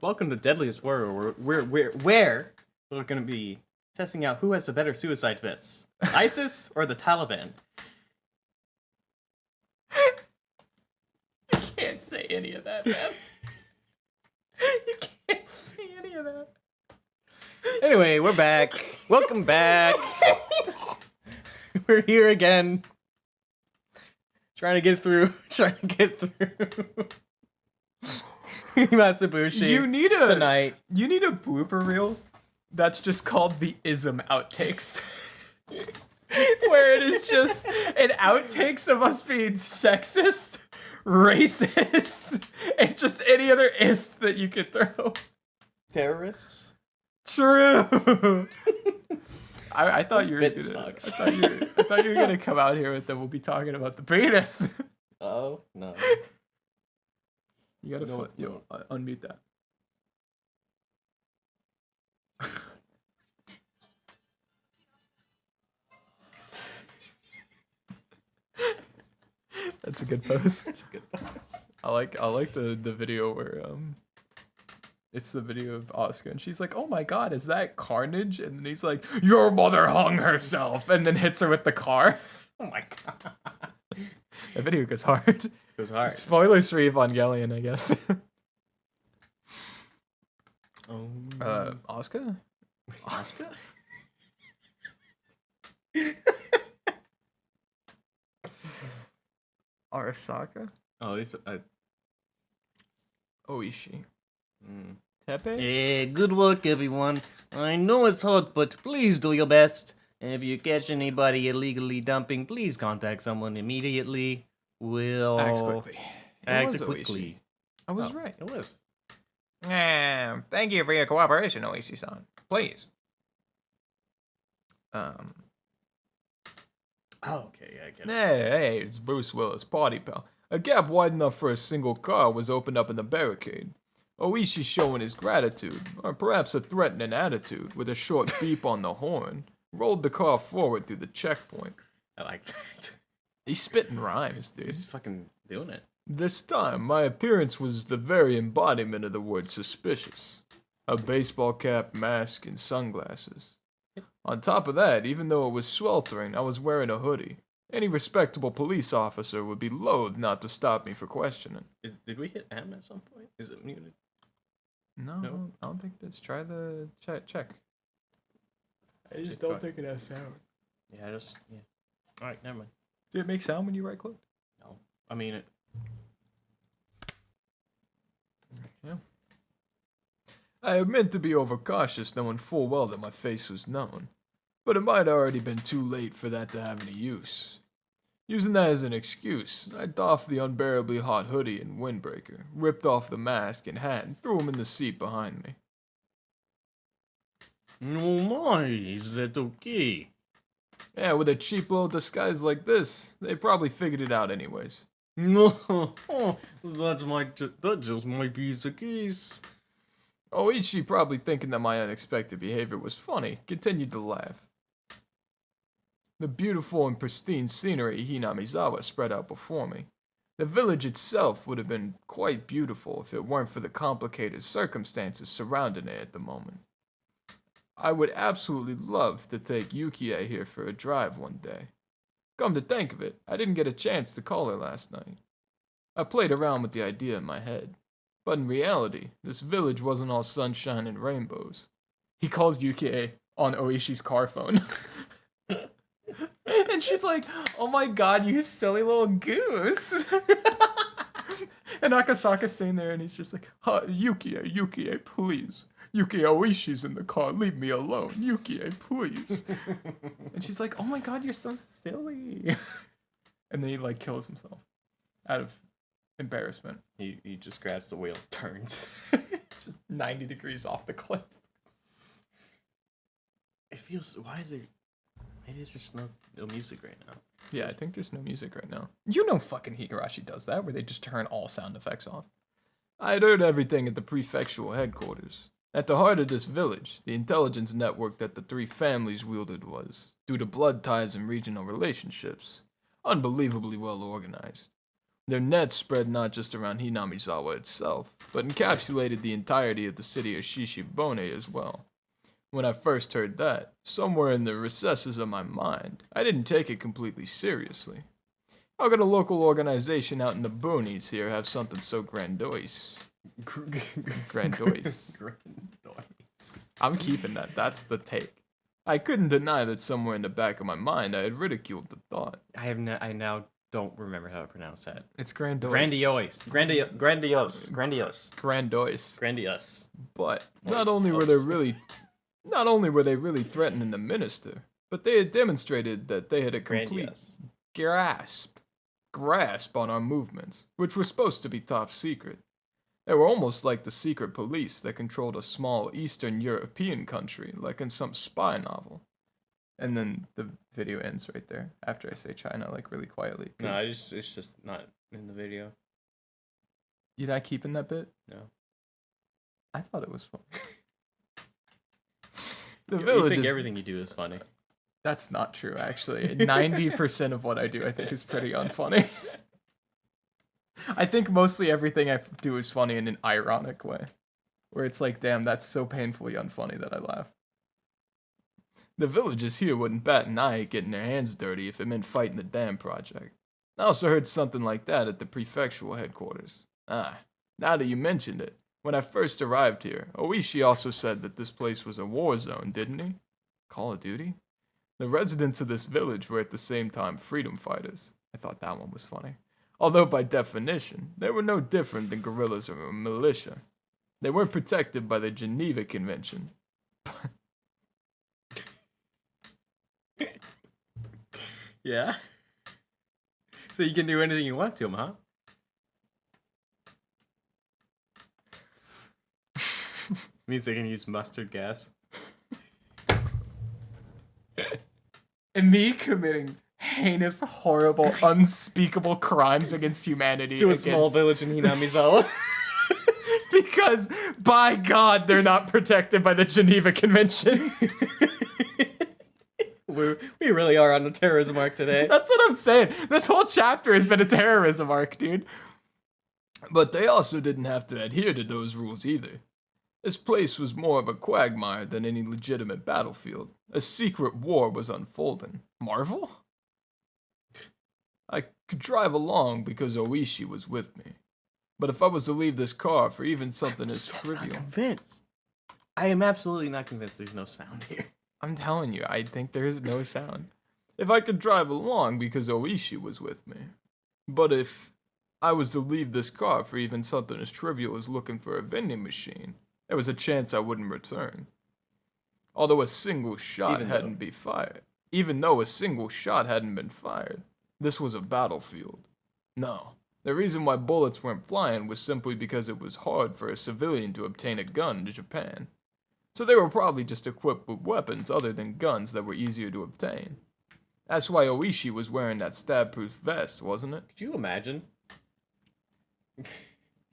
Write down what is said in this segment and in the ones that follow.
Welcome to Deadliest Warrior, where we're going to be testing out who has the better suicide vests, ISIS or the Taliban. You can't say any of that, man. You can't say any of that. Anyway, we're back. Welcome back. We're here again. Trying to get through. Himatsubushi. You need a blooper reel that's just called the ism outtakes. Where it is just an outtakes of us being sexist, racist, and just any other ist that you could throw. Terrorists? True. I thought you were bit gonna. sucks. I thought you were gonna come out here with that. We'll be talking about the penis. Oh no. You gotta unmute that. That's a good post. That's a good post. I like the video where it's the video of Oscar and she's like, "Oh my god, is that Carnage?" And then he's like, "Your mother hung herself," and then hits her with the car. Oh my god. That video goes hard. Goes hard. Spoilers for Evangelion, I guess. Oscar? Oscar? Arasaka? Oh, these. Ooishi. Tepe? Hey, good work, everyone. I know it's hot, but please do your best. And if you catch anybody illegally dumping, please contact someone immediately. We'll Act quickly. act was quickly. Ooishi. I was right. It was. Thank you for your cooperation, Ooishi-san. Please. Oh, okay, yeah, I get it. Hey, it's Bruce Willis, party pal. A gap wide enough for a single car was opened up in the barricade. Ooishi showing his gratitude, or perhaps a threatening attitude, with a short beep on the horn, rolled the car forward through the checkpoint. I like that. He's spitting rhymes, dude. He's fucking doing it. This time, my appearance was the very embodiment of the word suspicious. A baseball cap, mask, and sunglasses. On top of that, even though it was sweltering, I was wearing a hoodie. Any respectable police officer would be loath not to stop me for questioning. Did we hit M at some point? Is it muted? No, I don't think it is. Try the check. I just Check don't think it has sound. Yeah. Alright, never mind. Did it make sound when you right click? No. I mean it. Yeah. I have meant to be overcautious, knowing full well that my face was known. But it might already been too late for that to have any use. Using that as an excuse, I doffed the unbearably hot hoodie and windbreaker, ripped off the mask and hat, and threw them in the seat behind me. No my, is that okay? Yeah, with a cheap little disguise like this, they probably figured it out anyways. No, that just might be the case. Ooishi, probably thinking that my unexpected behavior was funny, continued to laugh. The beautiful and pristine scenery Hinamizawa spread out before me. The village itself would have been quite beautiful if it weren't for the complicated circumstances surrounding it at the moment. I would absolutely love to take Yukie here for a drive one day. Come to think of it, I didn't get a chance to call her last night. I played around with the idea in my head. But in reality, this village wasn't all sunshine and rainbows. He calls Yukie on Ooishi's car phone. And she's like, "Oh my god, you silly little goose." And Akasaka's staying there and he's just like, Yukie, please. Yukie, Ooishi's in the car, leave me alone. Yukie, please. And she's like, "Oh my god, you're so silly." And then he like kills himself out of embarrassment. He just grabs the wheel, turns. Just 90 degrees off the cliff. It feels. Why is there? Maybe it's just no music right now. Yeah, I think there's no music right now. You know fucking Higurashi does that, where they just turn all sound effects off. I had heard everything at the prefectural headquarters. At the heart of this village, the intelligence network that the three families wielded was, due to blood ties and regional relationships, unbelievably well organized. Their net spread not just around Hinamizawa itself, but encapsulated the entirety of the city of Shishibone as well. When I first heard that, somewhere in the recesses of my mind, I didn't take it completely seriously. How could a local organization out in the boonies here have something so grandiose? Grandiose. I'm keeping that. That's the take. I couldn't deny that somewhere in the back of my mind I had ridiculed the thought. I now don't remember how to pronounce that. It's grandiose. Grandiose. Grandiose. But not only were they really threatening the minister, but they had demonstrated that they had a complete grasp on our movements, which were supposed to be top secret. They were almost like the secret police that controlled a small Eastern European country, like in some spy novel. And then the video ends right there, after I say China, like really quietly. No, it's just not in the video. You're not keeping that bit? No. I thought it was fun. You think everything you do is funny. That's not true, actually. 90% of what I do, I think, is pretty unfunny. I think mostly everything I do is funny in an ironic way. Where it's like, damn, that's so painfully unfunny that I laugh. The villagers here wouldn't bat an eye at getting their hands dirty if it meant fighting the dam project. I also heard something like that at the prefectural headquarters. Now that you mentioned it, when I first arrived here, Ooishi also said that this place was a war zone, didn't he? Call of Duty? The residents of this village were at the same time freedom fighters. I thought that one was funny. Although by definition, they were no different than guerrillas or a militia. They weren't protected by the Geneva Convention. Yeah? So you can do anything you want to them, huh? Means they can use mustard gas. And me committing heinous, horrible, unspeakable crimes against humanity. To a small village in Hinamizawa. Because, by God, they're not protected by the Geneva Convention. We really are on the terrorism arc today. That's what I'm saying. This whole chapter has been a terrorism arc, dude. But they also didn't have to adhere to those rules either. This place was more of a quagmire than any legitimate battlefield. A secret war was unfolding. Marvel? I could drive along because Ooishi was with me. But if I was to leave this car for even something as trivial... I'm not convinced. I am absolutely not convinced there's no sound here. I'm telling you, I think there is no sound. If I could drive along because Ooishi was with me. But if I was to leave this car for even something as trivial as looking for a vending machine, there was a chance I wouldn't return. Although a single shot hadn't been fired. Even though a single shot hadn't been fired, this was a battlefield. No, the reason why bullets weren't flying was simply because it was hard for a civilian to obtain a gun in Japan. So they were probably just equipped with weapons other than guns that were easier to obtain. That's why Ooishi was wearing that stab-proof vest, wasn't it? Could you imagine?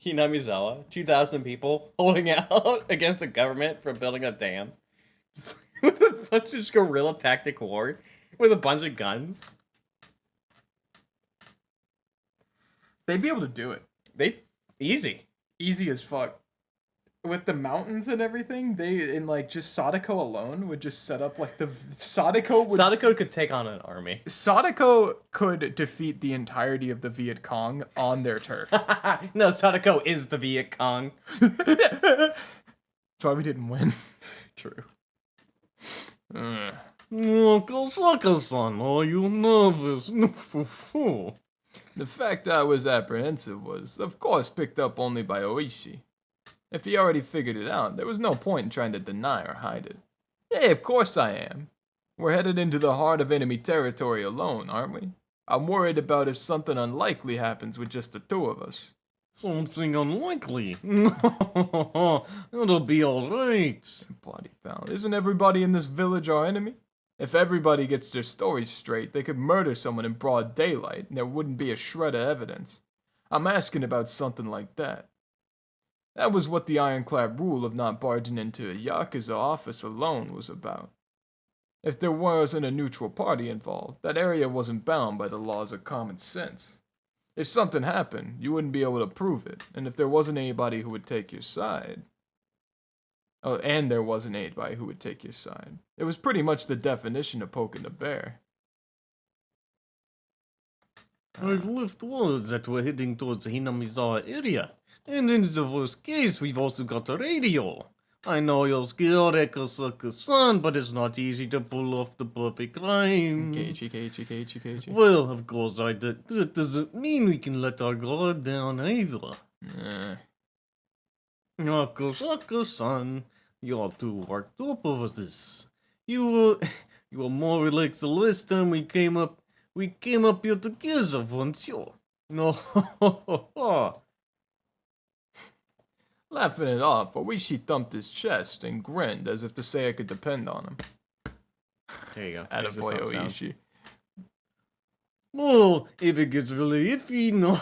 Hinamizawa, 2,000 people holding out against the government for building a dam. Just with a bunch of guerrilla tactic war. With a bunch of guns. They'd be able to do it. Easy. Easy as fuck. With the mountains and everything, they, in like just Sadako alone, would just set up like the... Sadako could take on an army. Sadako could defeat the entirety of the Viet Cong on their turf. No, Sadako is the Viet Cong. That's why we didn't win. True. Uncle Saka-san, are you nervous? The fact that I was apprehensive was, of course, picked up only by Ooishi. If he already figured it out, there was no point in trying to deny or hide it. Yeah, of course I am. We're headed into the heart of enemy territory alone, aren't we? I'm worried about if something unlikely happens with just the two of us. Something unlikely? It'll be alright. Bloody pal, isn't everybody in this village our enemy? If everybody gets their stories straight, they could murder someone in broad daylight and there wouldn't be a shred of evidence. I'm asking about something like that. That was what the ironclad rule of not barging into a Yakuza office alone was about. If there wasn't a neutral party involved, that area wasn't bound by the laws of common sense. If something happened, you wouldn't be able to prove it, and if there wasn't anybody who would take your side... Oh, and there wasn't anybody who would take your side. It was pretty much the definition of poking the bear. I've left word that we're heading towards the Hinamizawa area. And in the worst case, we've also got a radio. I know you're scared, Eka-sucker-san, but it's not easy to pull off the perfect rhyme. Keiichi. Well, of course, that doesn't mean we can let our guard down either. Eka-sucker-san, you're too worked up over this. You were more relaxed the last time we came up here together, weren't you? No. Laughing it off, Ooishi thumped his chest and grinned as if to say I could depend on him. There you go. Attaboy, Ooishi. Oh, if it gets really iffy, no.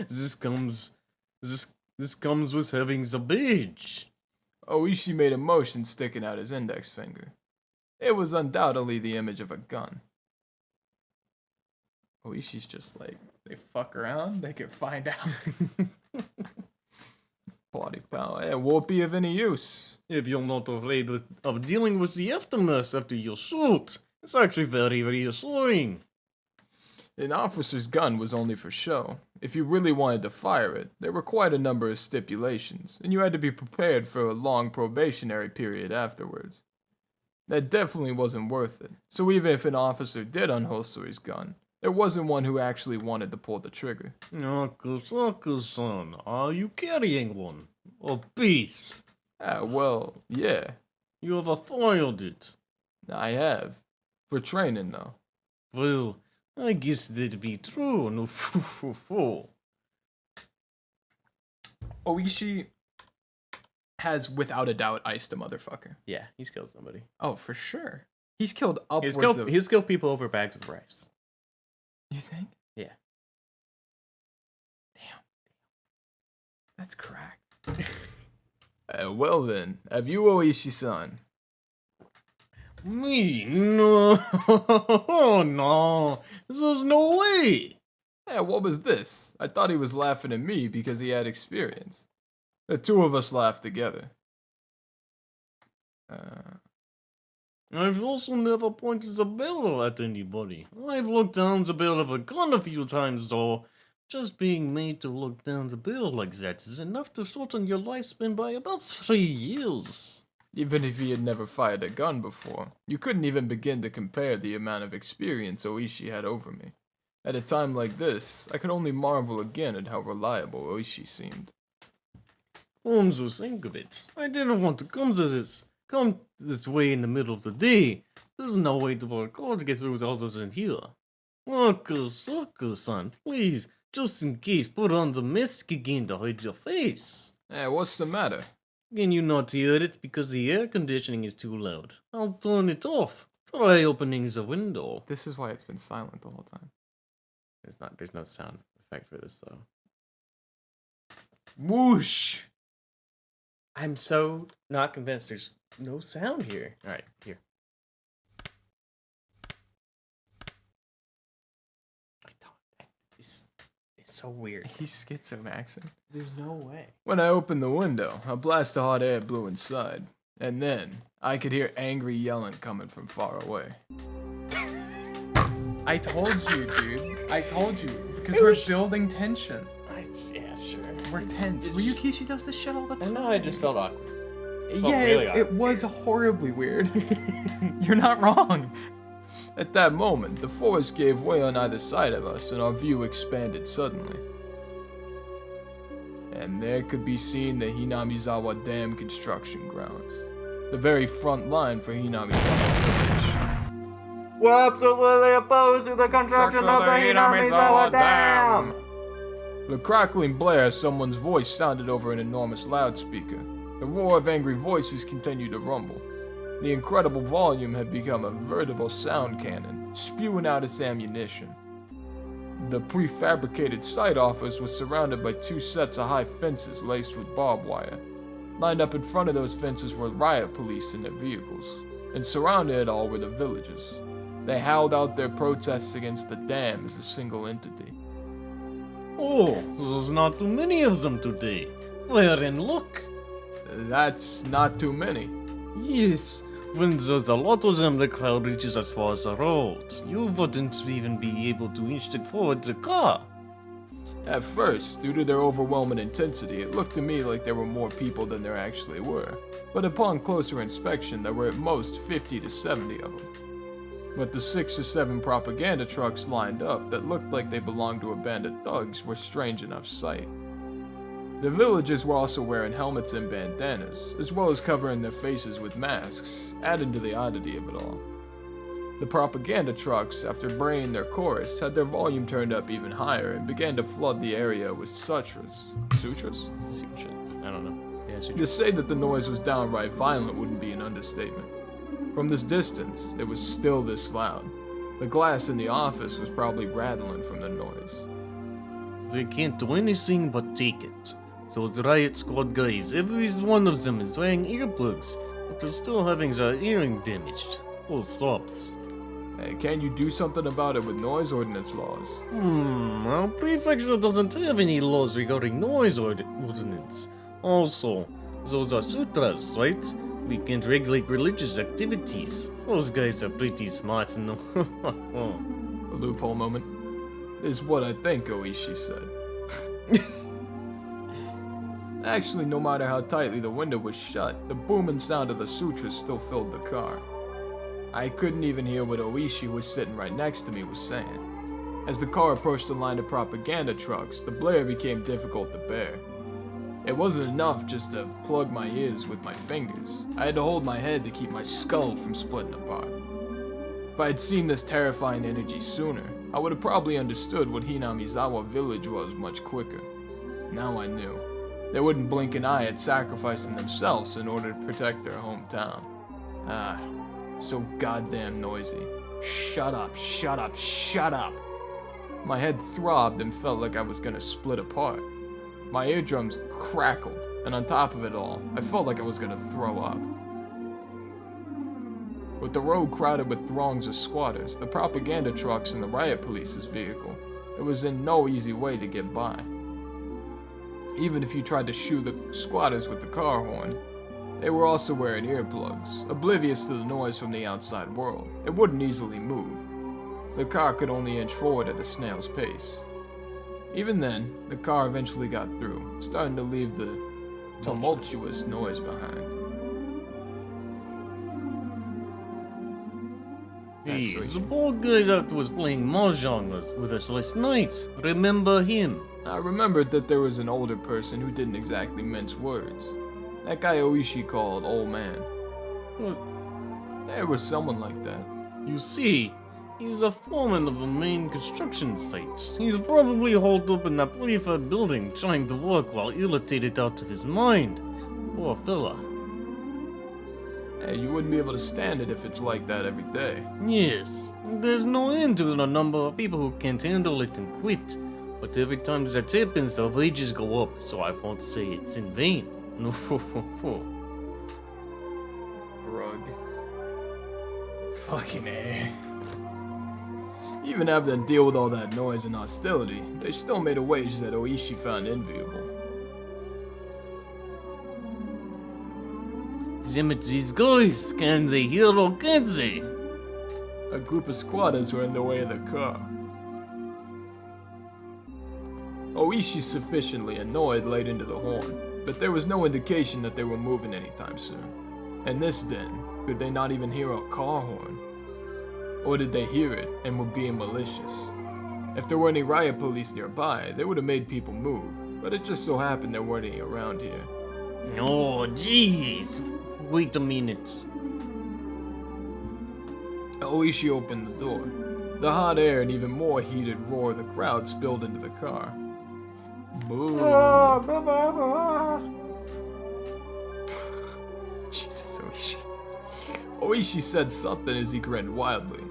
This comes with having the badge. Ooishi made a motion sticking out his index finger. It was undoubtedly the image of a gun. Oishi's just like, they fuck around, they can find out. Bloody pal, it won't be of any use. If you're not afraid of dealing with the aftermath after your shoot, it's actually very reassuring. An officer's gun was only for show. If you really wanted to fire it, there were quite a number of stipulations, and you had to be prepared for a long probationary period afterwards. That definitely wasn't worth it, so even if an officer did unholster his gun, there wasn't one who actually wanted to pull the trigger. Eka-sucker-san, are you carrying one? A piece? Well, yeah. You ever fired it? I have. For training, though. Well, I guess that'd be true, no foo. Ooishi has, without a doubt, iced a motherfucker. Yeah, he's killed somebody. Oh, for sure. He's killed upwards He's killed people over bags of rice. You think? Yeah. Damn. That's cracked. Well then, have you, Ooishi-san? Me? No. No. There's no way. What was this? I thought he was laughing at me because he had experience. The two of us laughed together. I've also never pointed the barrel at anybody. I've looked down the barrel of a gun a few times, though. Just being made to look down the barrel like that is enough to shorten your lifespan by about 3 years. Even if he had never fired a gun before, you couldn't even begin to compare the amount of experience Ooishi had over me. At a time like this, I could only marvel again at how reliable Ooishi seemed. Come to think of it, I didn't want to come this way in the middle of the day. There's no way for a car to get through with others in here. Eka-sucker-san, please, just in case, put on the mask again to hide your face. What's the matter? Can you not hear it because the air conditioning is too loud? I'll turn it off. Try opening the window. This is why it's been silent the whole time. There's no sound effect for this though. Whoosh! I'm so not convinced there's no sound here. Alright, here. It's so weird. He's schizomaxing. There's no way. When I opened the window, a blast of hot air blew inside. And then, I could hear angry yelling coming from far away. I told you, dude. I told you. Because we're building tension. Yeah, sure. We're tense. Ryukishi does this shit all the time. I know, I just felt awkward. Yeah, really it was horribly weird. You're not wrong. At that moment, the forest gave way on either side of us and our view expanded suddenly. And there could be seen the Hinamizawa Dam construction grounds. The very front line for Hinamizawa Village. We're absolutely opposed to the construction of the Hinamizawa Dam! The crackling blare of someone's voice sounded over an enormous loudspeaker. The roar of angry voices continued to rumble. The incredible volume had become a veritable sound cannon, spewing out its ammunition. The prefabricated site office was surrounded by 2 sets of high fences laced with barbed wire. Lined up in front of those fences were riot police in their vehicles, and surrounding it all were the villagers. They howled out their protests against the dam as a single entity. Oh, there's not too many of them today. We're in luck. That's not too many. Yes, when there's a lot of them, the crowd reaches as far as the road. You wouldn't even be able to inch it forward the car. At first, due to their overwhelming intensity, it looked to me like there were more people than there actually were. But upon closer inspection, there were at most 50 to 70 of them. But the 6 or 7 propaganda trucks lined up that looked like they belonged to a band of thugs were strange enough sight. The villagers were also wearing helmets and bandanas, as well as covering their faces with masks, adding to the oddity of it all. The propaganda trucks, after braying their chorus, had their volume turned up even higher and began to flood the area with sutras. Sutras? Sutras. I don't know. Yeah, To sutras. say that the noise was downright violent wouldn't be an understatement. From this distance, it was still this loud. The glass in the office was probably rattling from the noise. They can't do anything but take it. Those riot squad guys, every one of them is wearing earplugs, but they're still having their hearing damaged. All sobs. Hey, can you do something about it with noise ordinance laws? Our prefecture doesn't have any laws regarding noise ordinance. Also, those are sutras, right? We can't regulate religious activities. Those guys are pretty smart, no? A loophole moment. Is what I think Ooishi said. Actually, no matter how tightly the window was shut, the booming sound of the sutras still filled the car. I couldn't even hear what Ooishi, who was sitting right next to me, was saying. As the car approached the line of propaganda trucks, the blare became difficult to bear. It wasn't enough just to plug my ears with my fingers. I had to hold my head to keep my skull from splitting apart. If I had seen this terrifying energy sooner, I would have probably understood what Hinamizawa village was much quicker. Now I knew. They wouldn't blink an eye at sacrificing themselves in order to protect their hometown. Ah, so goddamn noisy. Shut up, shut up, shut up! My head throbbed and felt like I was gonna split apart. My eardrums crackled, and on top of it all, I felt like I was gonna throw up. With the road crowded with throngs of squatters, the propaganda trucks, and the riot police's vehicle, it was in no easy way to get by. Even if you tried to shoo the squatters with the car horn, they were also wearing earplugs, oblivious to the noise from the outside world. It wouldn't easily move. The car could only inch forward at a snail's pace. Even then, the car eventually got through, starting to leave the tumultuous noise behind. Hey, That's the Ooishi. bald guy that was playing mahjong with us last night. Remember him? I remembered that there was an older person who didn't exactly mince words. That guy Ooishi called Old Man. What? There was someone like that. You see, he's a foreman of the main construction site. He's probably holed up in that prefab building trying to work while irritated out of his mind. Poor fella. Hey, you wouldn't be able to stand it if it's like that every day. Yes, there's no end to the number of people who can't handle it and quit. But every time that happens, the wages go up, so I won't say it's in vain. No, Rug. Fucking A. Even after they deal with all that noise and hostility, they still made a wage that Ooishi found enviable. Damn it, these guys, can they hear or can't they? A group of squatters were in the way of the car. Ooishi, sufficiently annoyed, laid into the horn, but there was no indication that they were moving anytime soon. And this then, could they not even hear a car horn? Or did they hear it and were being malicious? If there were any riot police nearby, they would have made people move, but it just so happened there weren't any around here. Oh, jeez. Wait a minute. Ooishi opened the door. The hot air and even more heated roar of the crowd spilled into the car. Boo. Jesus, Ooishi. Ooishi said something as he grinned widely,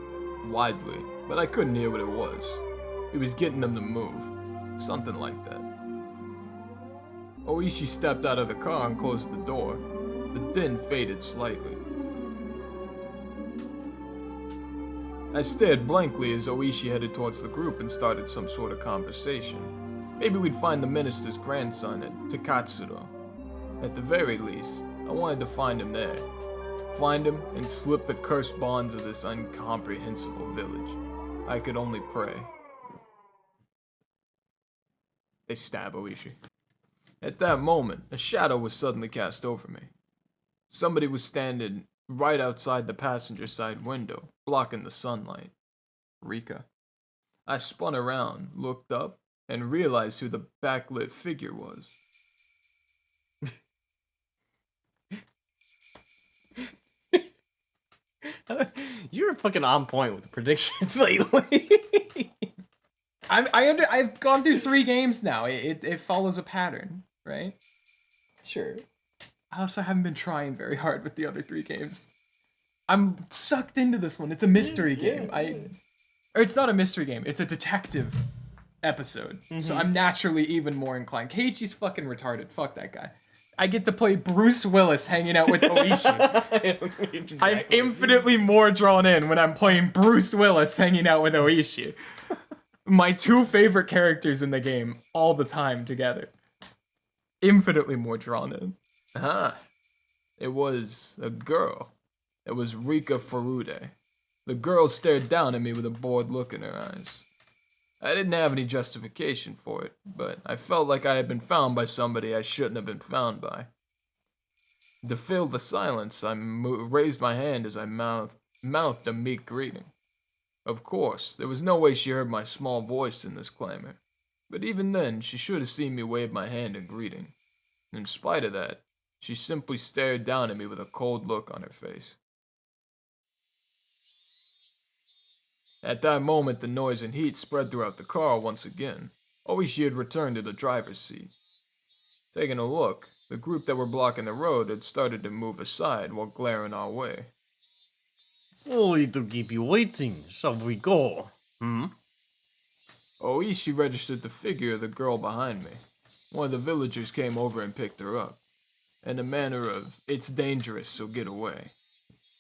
but I couldn't hear what it was. He was getting them to move. Something like that. Ooishi stepped out of the car and closed the door. The din faded slightly. I stared blankly as Ooishi headed towards the group and started some sort of conversation. Maybe we'd find the minister's grandson at Takatsuro. At the very least, I wanted to find him there. Find him and slip the cursed bonds of this incomprehensible village. I could only pray. They stab Ooishi. At that moment, a shadow was suddenly cast over me. Somebody was standing right outside the passenger side window, blocking the sunlight. Rika. I spun around, looked up, and realized who the backlit figure was. You're fucking on point with predictions lately. I've gone through 3 games now. It follows a pattern, right? Sure. I also haven't been trying very hard with the other 3 games. I'm sucked into this one. It's a mystery game. Or it's not a mystery game. It's a detective episode. So I'm naturally even more inclined. Keiichi's fucking retarded. Fuck that guy. I get to play Bruce Willis hanging out with Ooishi. I'm infinitely more drawn in when I'm playing Bruce Willis hanging out with Ooishi. My 2 favorite characters in the game all the time together. Infinitely more drawn in. It was a girl. It was Rika Furude. The girl stared down at me with a bored look in her eyes. I didn't have any justification for it, but I felt like I had been found by somebody I shouldn't have been found by. To fill the silence, I raised my hand as I mouthed a meek greeting. Of course, there was no way she heard my small voice in this clamor, but even then, she should have seen me wave my hand in greeting. In spite of that, she simply stared down at me with a cold look on her face. At that moment, the noise and heat spread throughout the car once again. Ooishi had returned to the driver's seat. Taking a look, the group that were blocking the road had started to move aside while glaring our way. Sorry to keep you waiting. Shall we go? Ooishi registered the figure of the girl behind me. One of the villagers came over and picked her up. In a manner of, "It's dangerous, so get away."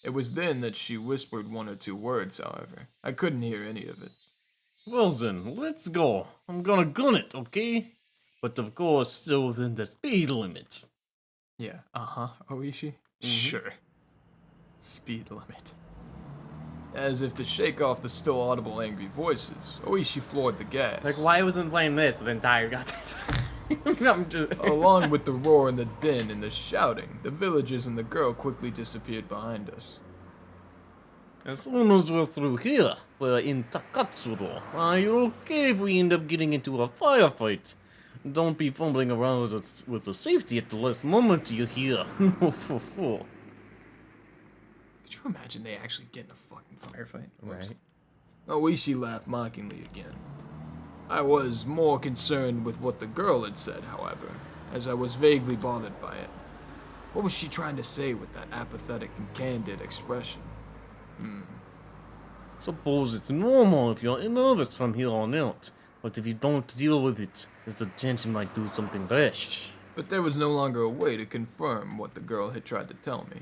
It was then that she whispered 1 or 2 words, however. I couldn't hear any of it. Well then, let's go. I'm gonna gun it, okay? But of course, still within the speed limit. Yeah, Ooishi? Sure. Speed limit. As if to shake off the still audible angry voices, Ooishi floored the gas. Like, why wasn't playing this the entire goddamn time? I'm just... Along with the roar and the din and the shouting, the villagers and the girl quickly disappeared behind us. As soon as we're through here, we're in Takatsuro. Are you okay if we end up getting into a firefight? Don't be fumbling around with the safety at the last moment, you hear? Could you imagine they actually get in a fucking firefight? Right. Ooishi laughed mockingly again. I was more concerned with what the girl had said, however, as I was vaguely bothered by it. What was she trying to say with that apathetic and candid expression? Suppose it's normal if you're nervous from here on out, but if you don't deal with it, there's a chance you might do something rash. But there was no longer a way to confirm what the girl had tried to tell me.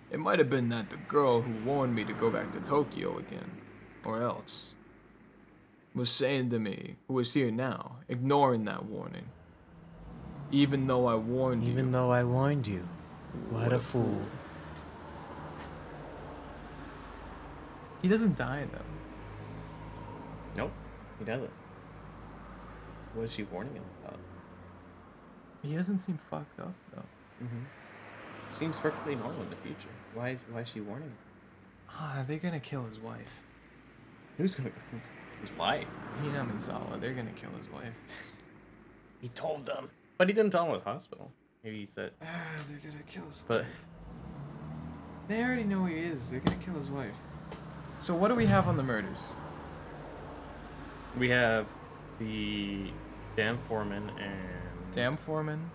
It might have been that the girl who warned me to go back to Tokyo again, or else, was saying to me, who is here now, ignoring that warning. Even though I warned you. Even though I warned you. What a fool. He doesn't die, though. Nope, he doesn't. What is she warning him about? He doesn't seem fucked up, though. Seems perfectly normal in the future. Why is she warning him? They're gonna kill his wife. Who's gonna... His wife? Hinamizawa, they're gonna kill his wife. He told them. But he didn't tell him at the hospital. Maybe he said... They're gonna kill his But... wife. They already know who he is. They're gonna kill his wife. So what do we have on the murders? We have the dam foreman and... Dam foreman?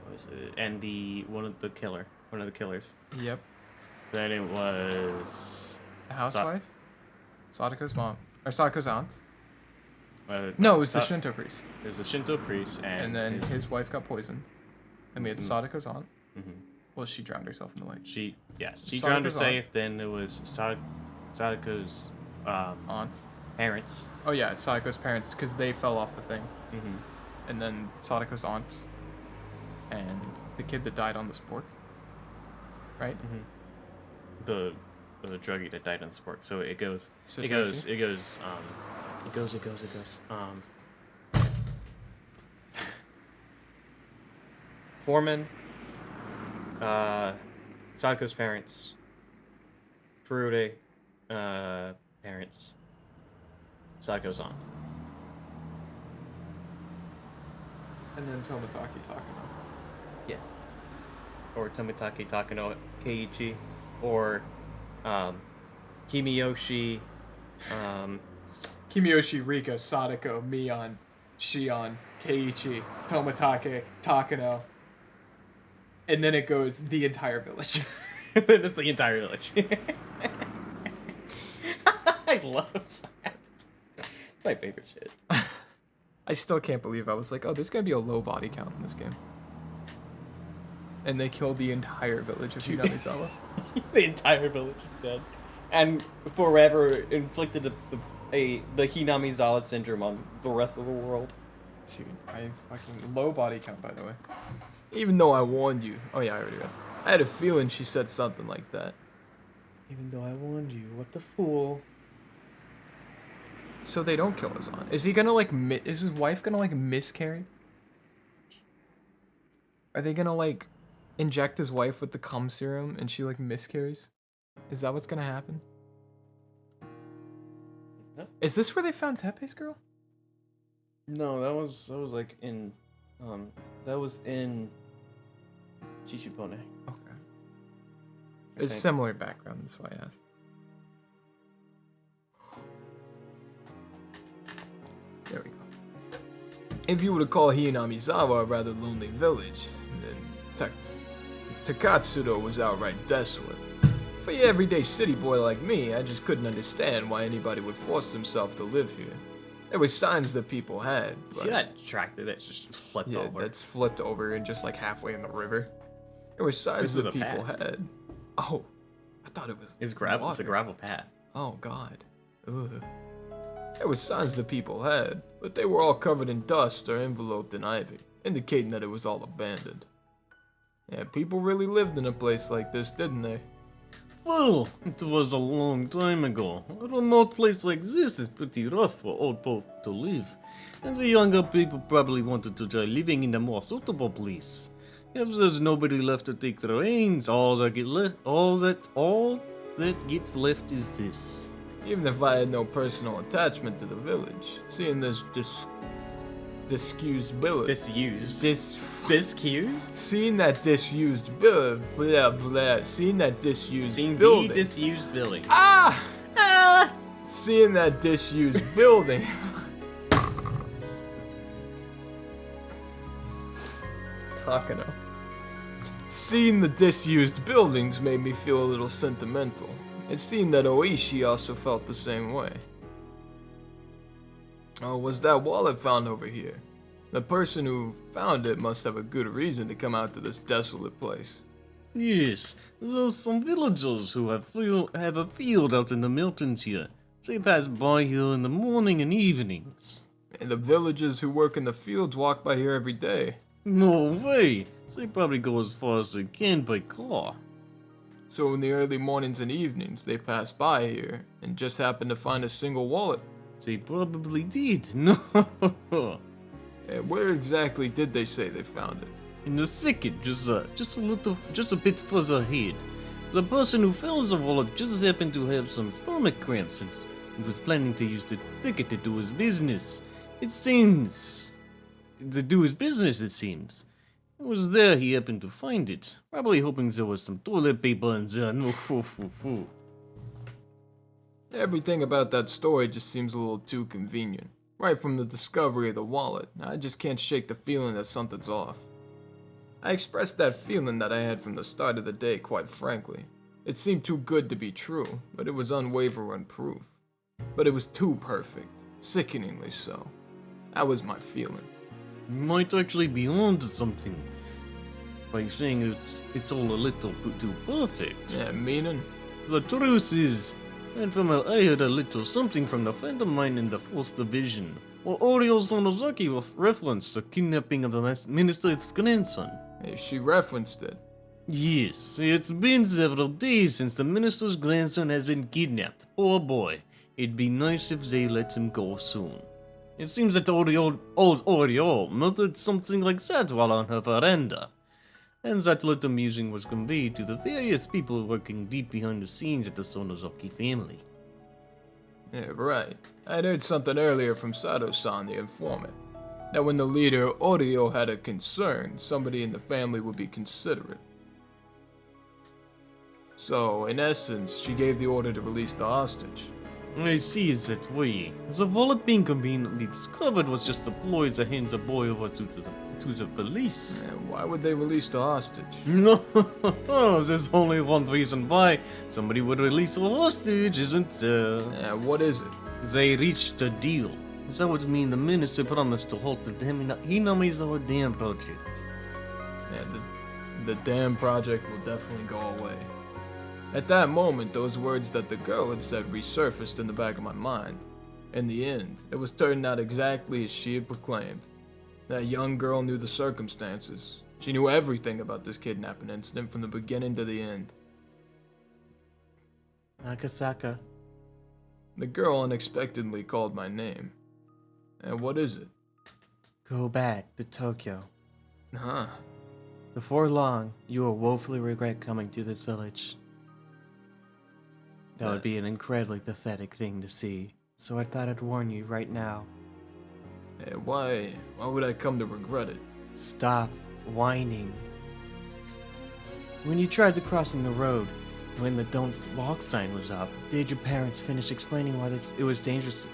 What was it? And one of the killers. Yep. Then it was... A housewife? Sadako's mom. Or Sadako's aunt? No, No, it was the Shinto priest. It was the Shinto priest And then his wife got poisoned. And we had Sadako's aunt. Mhm. Well, she drowned herself in the lake. She drowned Sadako's herself. Then there was Sadako's Aunt. parents. Oh yeah, Sadako's parents, because they fell off the thing. Mm-hmm. And then Sadako's aunt and the kid that died on the spork. Right? The druggie that died on the spork. So it goes. Satoshi? It goes. Foreman. Sadako's parents. Furude. Parents. Sadako's aunt. And then Tomotaki Takano. Yes. Or Tomitake Takano Keiichi. Or Kimiyoshi. Kimiyoshi, Rika, Sadako, Mion, Shion, Keiichi, Tomotage, Takano. And then it goes the entire village. And then it's the entire village. I love that. My favorite shit. I still can't believe I was like, oh, there's gonna be a low body count in this game. And they killed the entire village of Hinamizawa. The entire village is dead. And forever inflicted the Hinamizawa syndrome on the rest of the world. Dude, I fucking low body count, by the way. Even though I warned you. Oh yeah, I already read. I had a feeling she said something like that. Even though I warned you, what the fool. So they don't kill his aunt. Is he gonna like? Is his wife gonna like miscarry? Are they gonna like inject his wife with the cum serum and she like miscarries? Is that what's gonna happen? No. Is this where they found Teppei's girl? No, that was like in that was in Chichipone. Okay. It's similar background, that's why I asked. There we go. If you were to call Hinamizawa a rather lonely village, then Takatsudo was outright desolate. For your everyday city boy like me, I just couldn't understand why anybody would force themselves to live here. There were signs that people had. See that tractor that's just flipped over? That's flipped over and just like halfway in the river. There were signs that people had. Oh, I thought it was. It's gravel. It's a gravel path. Oh God. Ugh. There were signs that people had, but they were all covered in dust or enveloped in ivy, indicating that it was all abandoned. Yeah, people really lived in a place like this, didn't they? Well, it was a long time ago. A remote place like this is pretty rough for old folk to live, and the younger people probably wanted to try living in a more suitable place. If there's nobody left to take the reins, all that gets left is this. Even if I had no personal attachment to the village, seeing this disused village. Disused? Seeing that disused building. Seeing that disused Seeing building. the disused building. Seeing that disused building. Takano. Seeing the disused buildings made me feel a little sentimental. It seemed that Ooishi also felt the same way. Oh, was that wallet found over here? The person who found it must have a good reason to come out to this desolate place. Yes, there's some villagers who have a field out in the mountains here. They pass by here in the morning and evenings. And the villagers who work in the fields walk by here every day. No way! They probably go as far as they can by car. So in the early mornings and evenings, they pass by here and just happen to find a single wallet. They probably did. No. And where exactly did they say they found it? In the thicket, just a bit further ahead. The person who found the wallet just happened to have some stomach cramps and was planning to use the thicket to do his business. It seems. It was there he happened to find it. Probably hoping there was some toilet paper in there. No, foo. Everything about that story just seems a little too convenient. Right from the discovery of the wallet, I just can't shake the feeling that something's off. I expressed that feeling that I had from the start of the day, quite frankly. It seemed too good to be true, but it was unwavering proof. But it was too perfect, sickeningly so. That was my feeling. You might actually be onto something by saying it's all a little bit too perfect. Yeah, meaning? The truth is, And I heard a little something from a friend of mine in the 4th Division, where Oreo Sonozaki referenced the kidnapping of the minister's grandson. Hey, she referenced it. Yes, it's been several days since the minister's grandson has been kidnapped. Poor boy. It'd be nice if they let him go soon. It seems that old Oreo muttered something like that while on her veranda, and that little musing was conveyed to the various people working deep behind the scenes at the Sonozaki family. Yeah, right. I'd heard something earlier from Sato-san, the informant, that when the leader, Oreo, had a concern, somebody in the family would be considerate. So, in essence, she gave the order to release the hostage. I see it that way. The wallet being conveniently discovered was just a ploy to hand the boy over to the police. And why would they release the hostage? No, there's only one reason why somebody would release a hostage, isn't there? Yeah, what is it? They reached a deal. That would mean the minister promised to halt the Hinamizawa dam project. Yeah, the dam project will definitely go away. At that moment, those words that the girl had said resurfaced in the back of my mind. In the end, it was turning out exactly as she had proclaimed. That young girl knew the circumstances. She knew everything about this kidnapping incident from the beginning to the end. Akasaka. The girl unexpectedly called my name. And what is it? Go back to Tokyo. Huh. Before long, you will woefully regret coming to this village. That would be an incredibly pathetic thing to see, so I thought I'd warn you right now. Hey, why would I come to regret it? Stop whining. When you tried to crossing the road, when the don't walk sign was up, did your parents finish explaining why it was dangerous?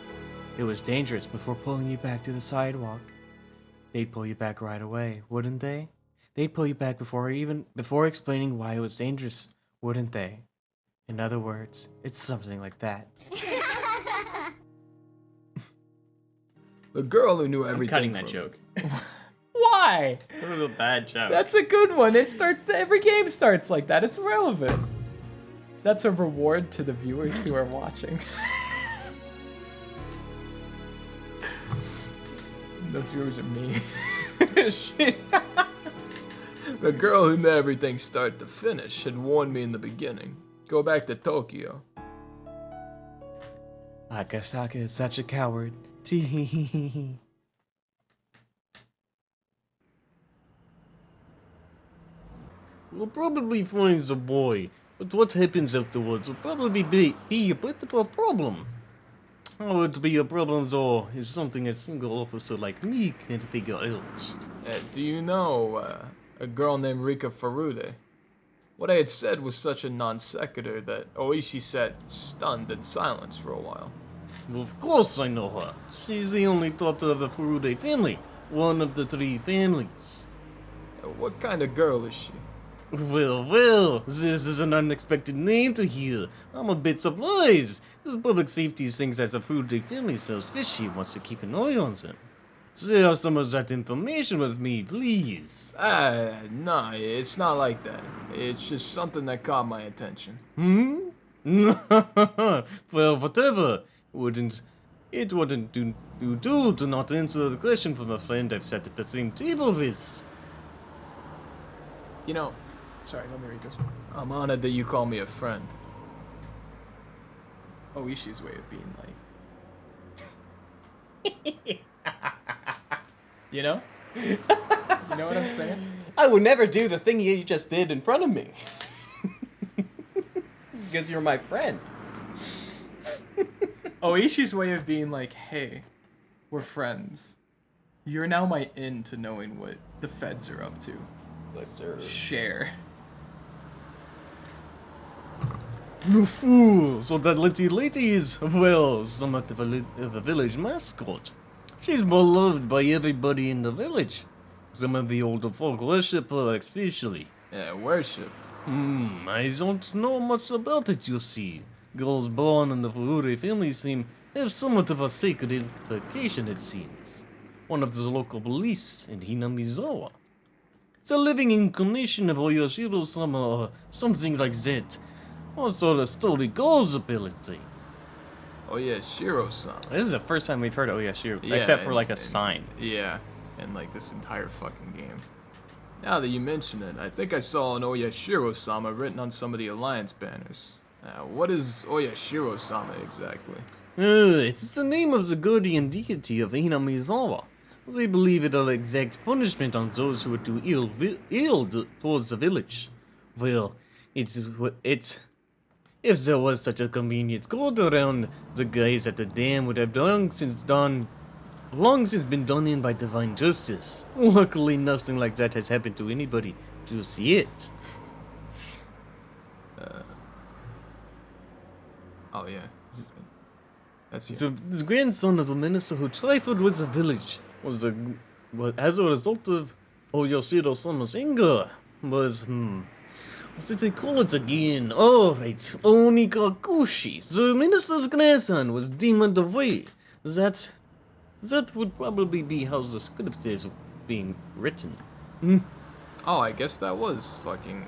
It was dangerous before pulling you back to the sidewalk. They'd pull you back right away, wouldn't they? They'd pull you back before explaining why it was dangerous, wouldn't they? In other words, it's something like that. The girl who knew everything. I'm cutting that joke. Why? It was a bad joke. That's a good one. Every game starts like that. It's relevant. That's a reward to the viewers who are watching. Those viewers are me. The girl who knew everything start to finish had warned me in the beginning. Go back to Tokyo. Akasaka is such a coward. Tee. We'll probably find the boy, but what happens afterwards will probably be a bit of a problem. How it be a problem though is something a single officer like me can't figure out. Do you know a girl named Rika Furude? What I had said was such a non sequitur that Ooishi sat stunned in silence for a while. Of course I know her. She's the only daughter of the Furude family, one of the 3 families. What kind of girl is she? Well, this is an unexpected name to hear. I'm a bit surprised. This public safety thinks that the Furude family smells fishy and wants to keep an eye on them. Share some of that information with me, please. No, it's not like that. It's just something that caught my attention. Well, whatever. It wouldn't do to not answer the question from a friend I've sat at the same table with. You know, sorry, let me read this. I'm honored that you call me a friend. Oishi's way of being like. You know? You know what I'm saying? I would never do the thing you just did in front of me. Because you're my friend. Oishi's way of being like, hey, we're friends. You're now my in to knowing what the feds are up to. Let's serve. Share. No fool! So that little lady is, well, somewhat of a village mascot. She's beloved by everybody in the village. Some of the older folk worship her especially. Yeah, worship. I don't know much about it, you see. Girls born in the Furude family have somewhat of a sacred implication, it seems. One of the local police in Hinamizawa. It's a living incarnation of Oyashiro-sama or something like that. Also, the story goes ability. Oh yeah, Shiro-sama. This is the first time we've heard Ooishi, Yeah, except for and- like a and- sign. Yeah, and like this entire fucking game. Now that you mention it, I think I saw an Oyashiro-sama written on some of the Alliance banners. What is Oyashiro-sama exactly? It's the name of the guardian deity of Hinamizawa. They believe it'll exact punishment on those who would do ill towards the village. Well, it's if there was such a convenient court around, the guys at the dam would have long since been done in by divine justice. Luckily, nothing like that has happened to anybody to see it. Oh yeah, that's you. So, the grandson of the minister who trifled with the village as a result of Oyashiro-sama's anger, what did they call it again? Oh, right, Onikakushi. The minister's grandson was deemed away. That would probably be how the script is being written. Oh, I guess that was fucking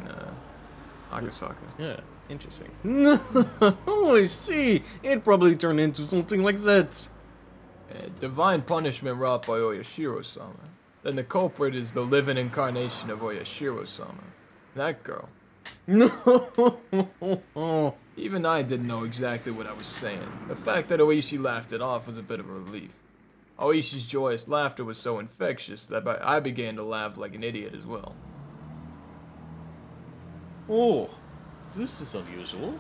Akasaka. Yeah, interesting. Oh, I see. It probably turned into something like that. Divine punishment wrought by Oyashiro-sama. Then the culprit is the living incarnation of Oyashiro-sama. That girl. No. Even I didn't know exactly what I was saying. The fact that Ooishi laughed it off was a bit of a relief. Oishi's joyous laughter was so infectious that I began to laugh like an idiot as well. Oh, this is unusual.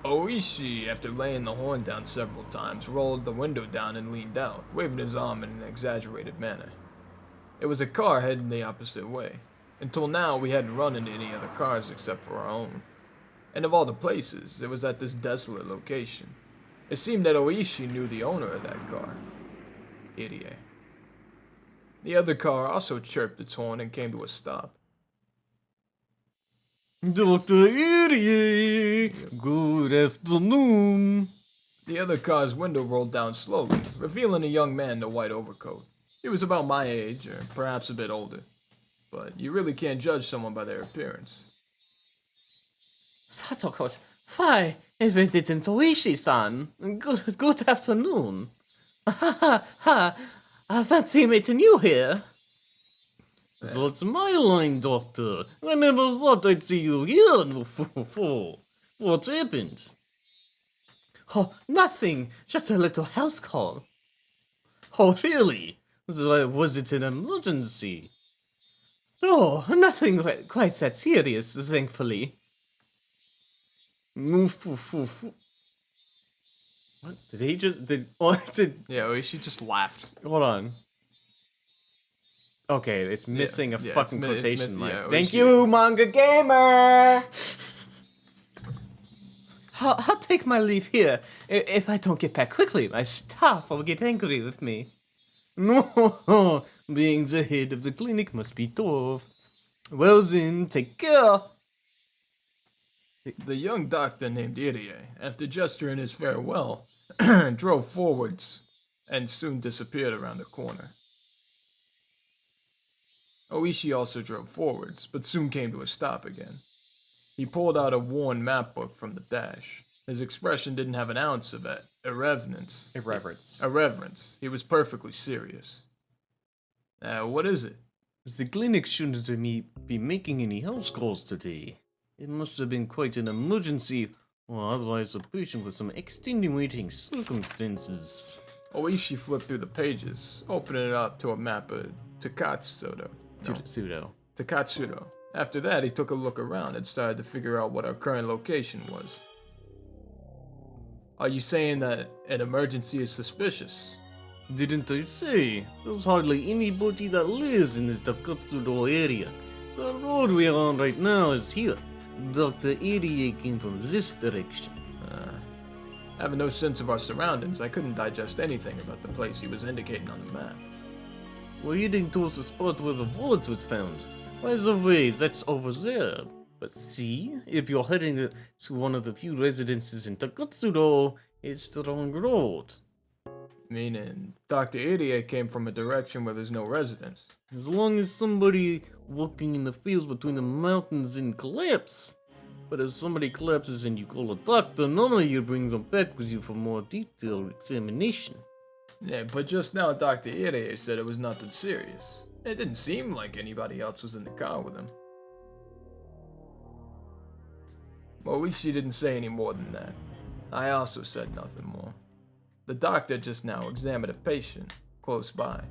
Ooishi, after laying the horn down several times, rolled the window down and leaned out, waving his arm in an exaggerated manner. It was a car heading the opposite way. Until now, we hadn't run into any other cars except for our own. And of all the places, it was at this desolate location. It seemed that Ooishi knew the owner of that car. Irie. The other car also chirped its horn and came to a stop. Dr. Irie, good afternoon. The other car's window rolled down slowly, revealing a young man in a white overcoat. He was about my age, or perhaps a bit older. But you really can't judge someone by their appearance. Satoko, why, it's Ooishi-san. Good afternoon. Ha ha, I fancy meeting you here. That's my line, Doctor. I never thought I'd see you here before. What happened? Oh, nothing. Just a little house call. Oh, really? Was it an emergency? Oh, nothing quite that serious, thankfully. What? Did he just... Yeah, Ooishi just laughed. Hold on. Okay, it's missing a yeah, fucking it's quotation missing- mark. yeah, Thank Ooishi- you, manga gamer! I'll take my leave here. If I don't get back quickly, my staff will get angry with me. No, being the head of the clinic must be tough. Well then, take care. The young doctor named Irie, after gesturing his farewell, drove forwards and soon disappeared around the corner. Ooishi also drove forwards, but soon came to a stop again. He pulled out a worn map book from the dash. His expression didn't have an ounce of irreverence. Irreverence. He was perfectly serious. What is it? The clinic shouldn't be making any house calls today. It must have been quite an emergency, or otherwise the patient with some extenuating circumstances. Ooishi flipped through the pages, opening it up to a map of Takatsudo. Pseudo. Takatsudo. After that, he took a look around and started to figure out what our current location was. Are you saying that an emergency is suspicious? Didn't I say? There's hardly anybody that lives in this Takatsudo area. The road we're on right now is here. Dr. Irie came from this direction. Having no sense of our surroundings, I couldn't digest anything about the place he was indicating on the map. We're heading towards the spot where the wallet was found. By the way, that's over there. But see, if you're heading to one of the few residences in Takatsudo, it's the wrong road. Meaning, Dr. Irie came from a direction where there's no residence. As long as somebody walking in the fields between the mountains and collapse. But if somebody collapses and you call a doctor, normally you bring them back with you for more detailed examination. Yeah, but just now Dr. Irie said it was nothing serious. It didn't seem like anybody else was in the car with him. Ooishi didn't say any more than that. I also said nothing more. The doctor just now examined a patient, close by.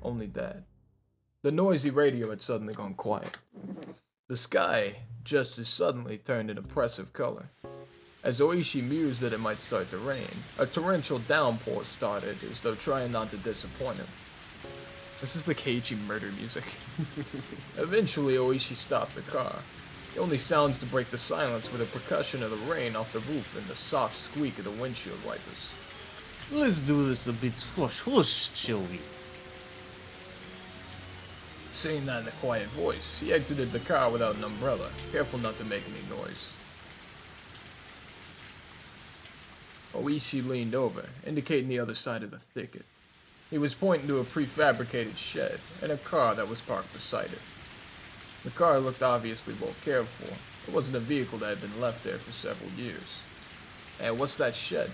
Only that. The noisy radio had suddenly gone quiet. The sky just as suddenly turned an oppressive color. As Ooishi mused that it might start to rain, a torrential downpour started as though trying not to disappoint him. This is the Keiichi murder music. Eventually, Ooishi stopped the car. The only sounds to break the silence were the percussion of the rain off the roof and the soft squeak of the windshield wipers. Let's do this a bit hush, shall we? Saying that in a quiet voice, he exited the car without an umbrella, careful not to make any noise. Ooishi leaned over, indicating the other side of the thicket. He was pointing to a prefabricated shed and a car that was parked beside it. The car looked obviously well cared for. It wasn't a vehicle that had been left there for several years. And what's that shed?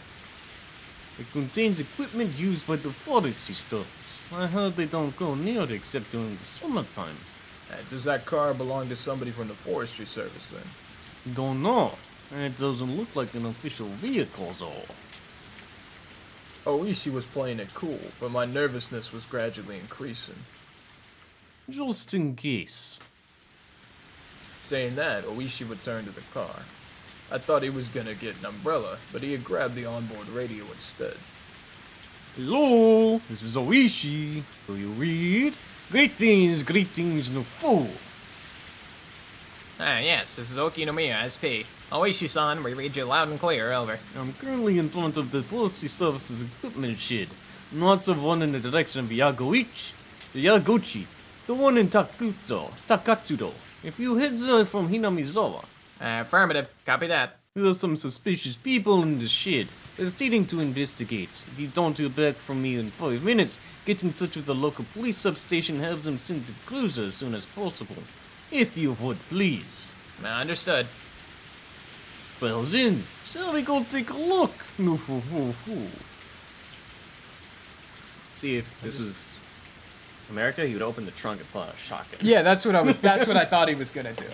It contains equipment used by the forestry stores. I heard they don't go near it except during the summertime. Does that car belong to somebody from the forestry service then? Don't know. It doesn't look like an official vehicle though. Ooishi was playing it cool, but my nervousness was gradually increasing. Just in case. Saying that, Ooishi returned to the car. I thought he was gonna get an umbrella, but he had grabbed the onboard radio instead. Hello, this is Ooishi. Do you read? Greetings, no fool. Yes, this is Okinomiya, SP. Ooishi-san, we read you loud and clear, over. I'm currently in front of the forestry services equipment shed. Lots of one in the direction of Yagochi, the one in Takatsudo. If you head there from Hinamizawa, Affirmative, copy that. there are some suspicious people in the shed. They're proceeding to investigate. If you don't hear back from me in 5 minutes, get in touch with the local police substation and have them send the cruiser as soon as possible. If you would, please. Understood. Well then, shall we go take a look? No, foo. See, if this was America, he would open the trunk and pull out a shotgun. Yeah, that's what I thought he was gonna do.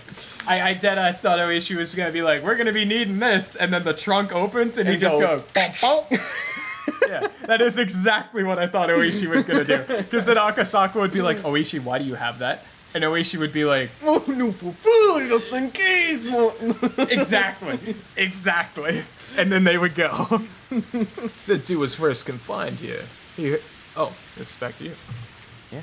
I thought Ooishi was gonna be like, we're gonna be needing this, and then the trunk opens and he just goes, bump, bump. Yeah, that is exactly what I thought Ooishi was gonna do. Because then Akasaka would be like, Ooishi, why do you have that? And Ooishi would be like, Oh, no, foo, just in case. exactly. And then they would go. Since he was first confined here, oh, this is back to you. Yeah.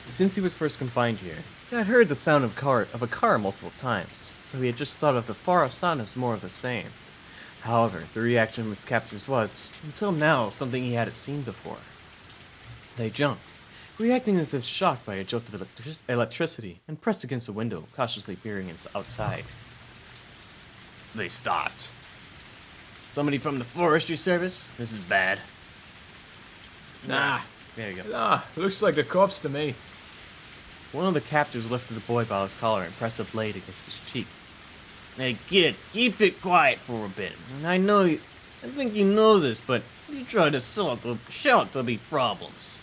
Since he was first confined here, he had heard the sound of a car multiple times, so he had just thought of the forest sound as more of the same. However, the reaction of his captors was, until now, something he hadn't seen before. They jumped, reacting as if shocked by a jolt of electricity, and pressed against the window, cautiously peering outside. They stopped. Somebody from the forestry service? This is bad. Nah. There you go. Ah, looks like the cops to me. One of the captors lifted the boy by his collar and pressed a blade against his cheek. Hey kid, keep it quiet for a bit. And I think you know this, but you try to shout, there'll be problems.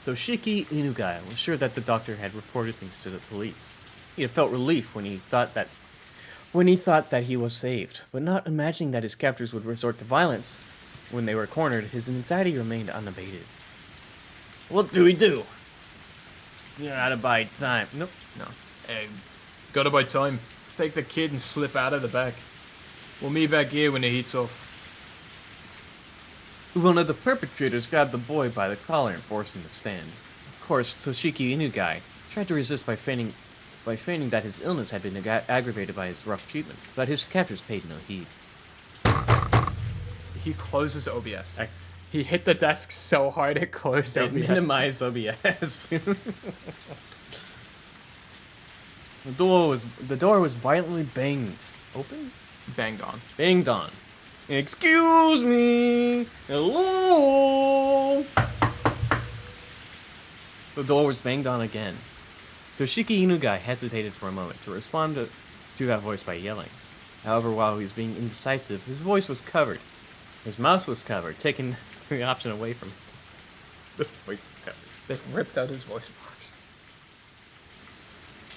Toshiki Inugai was sure that the doctor had reported things to the police. He had felt relief when he thought that he was saved, but not imagining that his captors would resort to violence when they were cornered, his anxiety remained unabated. What do we do? Gotta buy time. Nope. No. Hey, gotta buy time. Take the kid and slip out of the back. We'll meet back here when the heat's off. One of the perpetrators grabbed the boy by the collar and forced him to stand. Of course, Toshiki Inugai tried to resist by feigning that his illness had been aggravated by his rough treatment, but his captors paid no heed. He closes OBS. He hit the desk so hard it closed They OBS. minimized OBS. The door was violently banged open? Banged on. Banged on. Excuse me. Hello. The door was banged on again. Toshiki Inugai hesitated for a moment to respond to that voice by yelling. However, while he was being indecisive, his voice was covered. His mouth was covered, taking the option away from him. The voice was covered. They ripped out his voice box.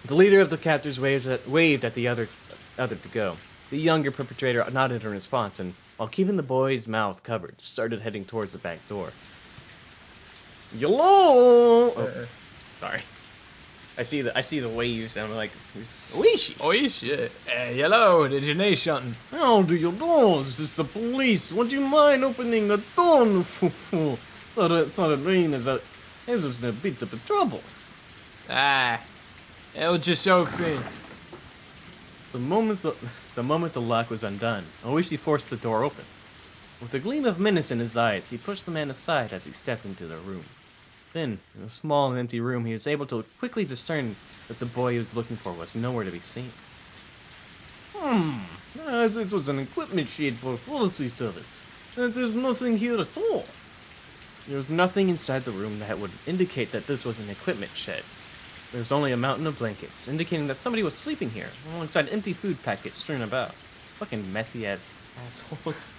The leader of the captors waved at the other to go. The younger perpetrator nodded in response, and while keeping the boy's mouth covered, started heading towards the back door. Hello! Oh, sorry. I see the waves, and I'm like, Ooishi! Ooishi. Hello, did you need something? How do you do? This is the police. Would you mind opening the door? Thought it rain is a bit of a trouble. It'll just open. The moment the lock was undone, Ooishi forced the door open. With a gleam of menace in his eyes, he pushed the man aside as he stepped into the room. Then, in a small and empty room, he was able to quickly discern that the boy he was looking for was nowhere to be seen. This was an equipment shed for policy service. There's nothing here at all. There was nothing inside the room that would indicate that this was an equipment shed. There was only a mountain of blankets, indicating that somebody was sleeping here, alongside empty food packets strewn about. Fucking messy ass assholes.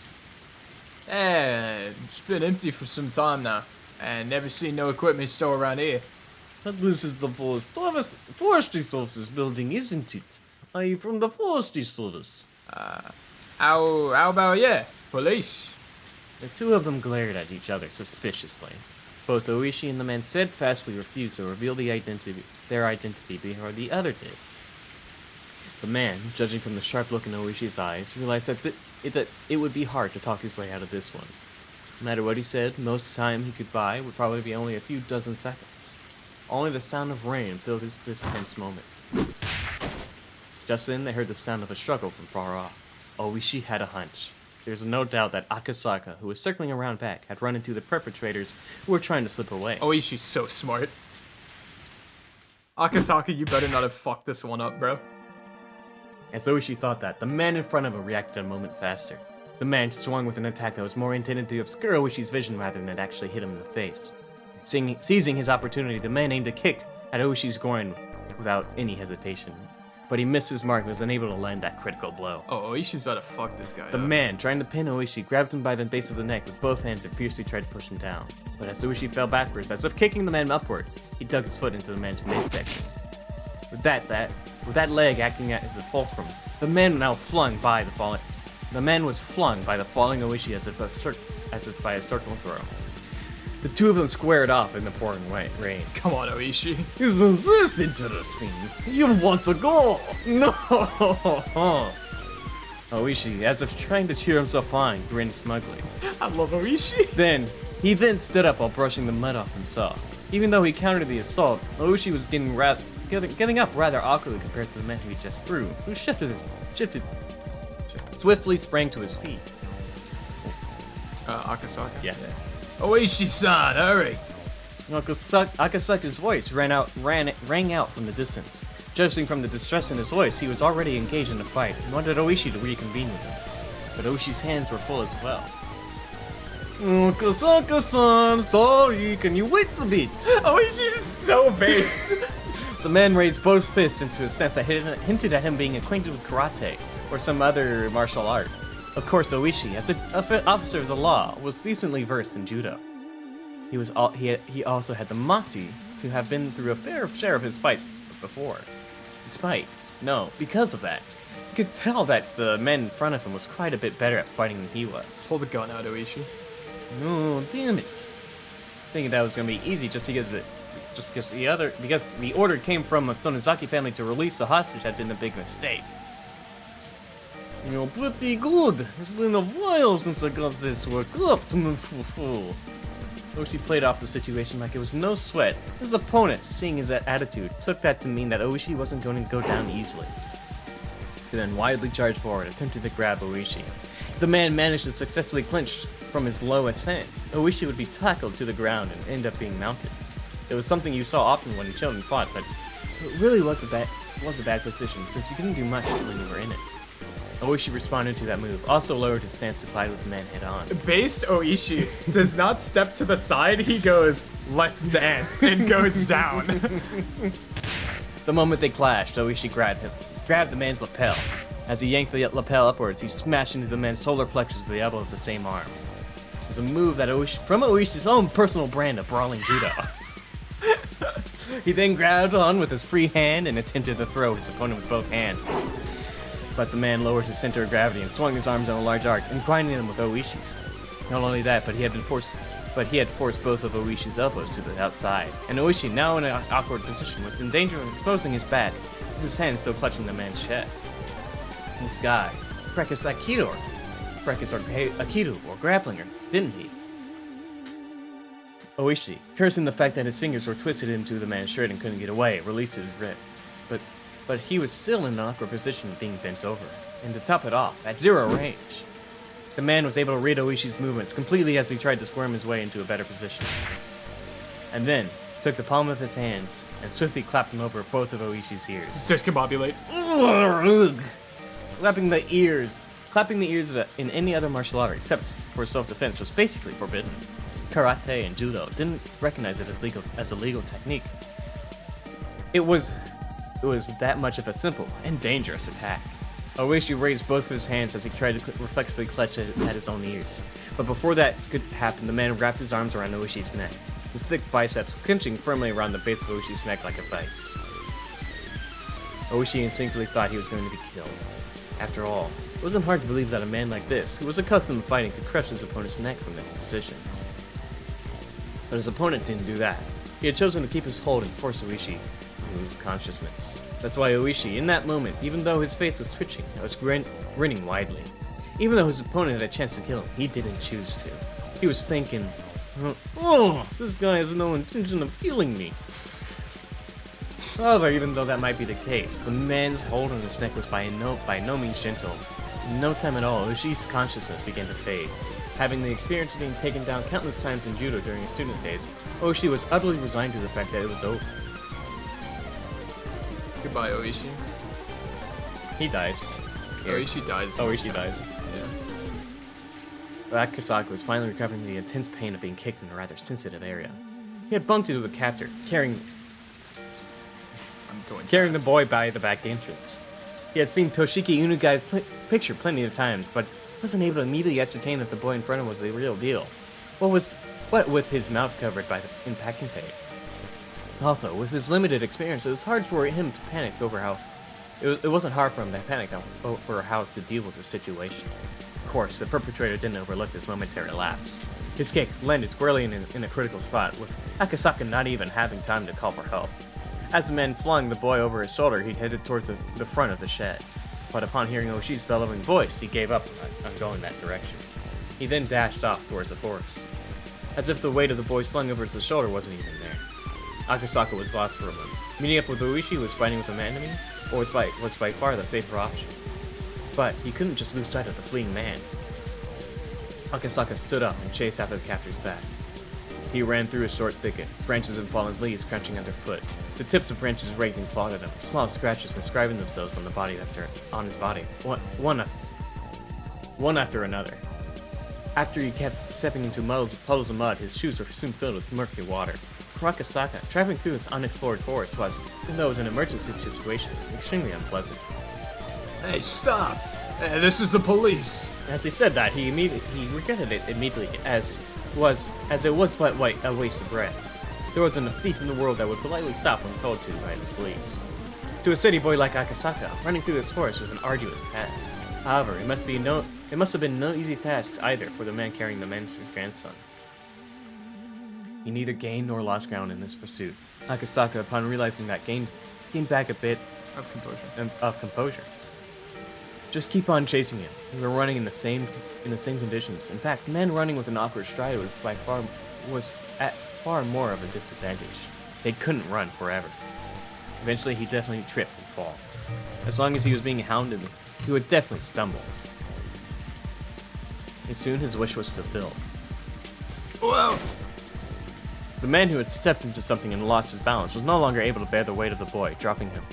It's been empty for some time now. And never seen no equipment store around here. But this is the forestry services building, isn't it? Are you from the forestry service? How about police? The two of them glared at each other suspiciously. Both Ooishi and the man steadfastly refused to reveal their identity before the other did. The man, judging from the sharp look in Ooishi's eyes, realized that it would be hard to talk his way out of this one. No matter what he said, most time he could buy would probably be only a few dozen seconds. Only the sound of rain filled this tense moment. Just then, they heard the sound of a struggle from far off. Ooishi had a hunch. There's no doubt that Akasaka, who was circling around back, had run into the perpetrators who were trying to slip away. Ooishi's so smart. Akasaka, you better not have fucked this one up, bro. As Ooishi thought that, the man in front of him reacted a moment faster. The man swung with an attack that was more intended to obscure Ooishi's vision rather than it actually hit him in the face. Seizing his opportunity, the man aimed a kick at Ooishi's groin without any hesitation. But he missed his mark and was unable to land that critical blow. Oh, Oishi's about to fuck this guy The up. man, trying to pin Ooishi, grabbed him by the base of the neck with both hands and fiercely tried to push him down. But as Ooishi fell backwards, as if kicking the man upward, he dug his foot into the man's midsection. With that leg acting as a fulcrum, the man was flung by the falling Ooishi as if by a circle throw. The two of them squared off in the pouring rain. Come on, Ooishi. Isn't this interesting? You want to go? No! Ooishi, as if trying to cheer himself on, grinned smugly. I love Ooishi. He then stood up while brushing the mud off himself. Even though he countered the assault, Ooishi was getting up rather awkwardly compared to the man he just threw, who swiftly sprang to his feet. Akasaka? Yeah. Ooishi-san, hurry! Akasaka's voice rang out from the distance. Judging from the distress in his voice, he was already engaged in a fight and wanted Ooishi to reconvene with him. But Oishi's hands were full as well. Akasaka-san, sorry, can you wait a bit? Oishi's so base! The man raised both fists into a stance that hinted at him being acquainted with karate or some other martial art. Of course, Ooishi, as an officer of the law, was decently versed in judo. He also had the moxie to have been through a fair share of his fights before. Because of that, you could tell that the man in front of him was quite a bit better at fighting than he was. Pull the gun out, Ooishi. No, damn it. Thinking that was gonna be easy because the order came from a Sonozaki family to release the hostage had been a big mistake. You're pretty good. It's been a while since I got this work up. Ooishi played off the situation like it was no sweat. His opponent, seeing his attitude, took that to mean that Ooishi wasn't going to go down easily. He then wildly charged forward, attempting to grab Ooishi. If the man managed to successfully clinch from his lowest stance, Ooishi would be tackled to the ground and end up being mounted. It was something you saw often when children fought, but it really was a bad position since you couldn't do much when you were in it. Ooishi responded to that move, also lowered his stance to fight with the man head on. Based Ooishi does not step to the side, he goes, let's dance, and goes down. The moment they clashed, Ooishi grabbed the man's lapel. As he yanked the lapel upwards, he smashed into the man's solar plexus with the elbow of the same arm. It was a move that from Ooishi's own personal brand of brawling judo. He then grabbed on with his free hand and attempted to throw his opponent with both hands. But the man lowered his center of gravity and swung his arms on a large arc, inclining them with Ooishi's. Not only that, but he had forced both of Ooishi's elbows to the outside, and Ooishi, now in an awkward position, was in danger of exposing his bat, with his hand still clutching the man's chest. This guy, practiced Aikido or grappling, didn't he? Ooishi, cursing the fact that his fingers were twisted into the man's shirt and couldn't get away, released his grip. But he was still in an awkward position of being bent over, and to top it off, at zero range. The man was able to read Ooishi's movements completely as he tried to squirm his way into a better position. And then, took the palm of his hands and swiftly clapped them over both of Ooishi's ears. Discombobulate. Clapping the ears in any other martial art except for self-defense was basically forbidden. Karate and judo didn't recognize it as a legal technique. It was that much of a simple and dangerous attack. Ooishi raised both of his hands as he tried to reflexively clutch at his own ears. But before that could happen, the man wrapped his arms around Ooishi's neck, his thick biceps clenching firmly around the base of Ooishi's neck like a vice. Ooishi instinctively thought he was going to be killed. After all, it wasn't hard to believe that a man like this, who was accustomed to fighting, could crush his opponent's neck from this position. But his opponent didn't do that. He had chosen to keep his hold and force Ooishi to lose consciousness. That's why Ooishi, in that moment, even though his face was twitching, was grinning widely. Even though his opponent had a chance to kill him, he didn't choose to. He was thinking, oh, this guy has no intention of killing me. However, even though that might be the case, the man's hold on his neck was by no means gentle. In no time at all, Ooshi's consciousness began to fade. Having the experience of being taken down countless times in judo during his student days, Ooishi was utterly resigned to the fact that it was over. Goodbye, Ooishi. He dies. Ooishi dies. Ooishi dies. Yeah. Akasaka was finally recovering the intense pain of being kicked in a rather sensitive area. He had bumped into the captor, carrying the boy by the back entrance. He had seen Toshiki Unugai's picture plenty of times, but wasn't able to immediately ascertain that the boy in front of him was the real deal. What with his mouth covered in packing tape? Also, with his limited experience, it was hard for him to panic over how... It wasn't hard for him to panic over how to deal with the situation. Of course, the perpetrator didn't overlook this momentary lapse. His kick landed squarely in a critical spot, with Akasaka not even having time to call for help. As the man flung the boy over his shoulder, he headed towards the front of the shed. But upon hearing Ooshi's bellowing voice, he gave up on going that direction. He then dashed off towards the forest. As if the weight of the boy slung over his shoulder wasn't even there. Akasaka was lost for a moment. Meeting up with Ooishi was fighting with an enemy, or was by far the safer option. But he couldn't just lose sight of the fleeing man. Akasaka stood up and chased after the captor's back. He ran through a short thicket, branches and fallen leaves crunching underfoot. The tips of branches raked and clawed at him, small scratches inscribing themselves on his body, one after another. After he kept stepping into puddles of mud, his shoes were soon filled with murky water. For Akasaka, traveling through this unexplored forest was, even though it was an emergency situation, extremely unpleasant. Hey, stop! Hey, this is the police! As he said that, he regretted it immediately, as it was but a waste of breath. There wasn't a thief in the world that would politely stop when told to by the police. To a city boy like Akasaka, running through this forest was an arduous task. However, it must have been no easy task either for the man carrying the man's grandson. He neither gained nor lost ground in this pursuit. Akasaka, upon realizing that, gained back a bit of composure. Just keep on chasing him. We were running in the same conditions. In fact, men running with an awkward stride was at far more of a disadvantage. They couldn't run forever. Eventually, he definitely tripped and fall. As long as he was being hounded, he would definitely stumble. And soon his wish was fulfilled. Whoa! The man who had stepped into something and lost his balance was no longer able to bear the weight of the boy, dropping him.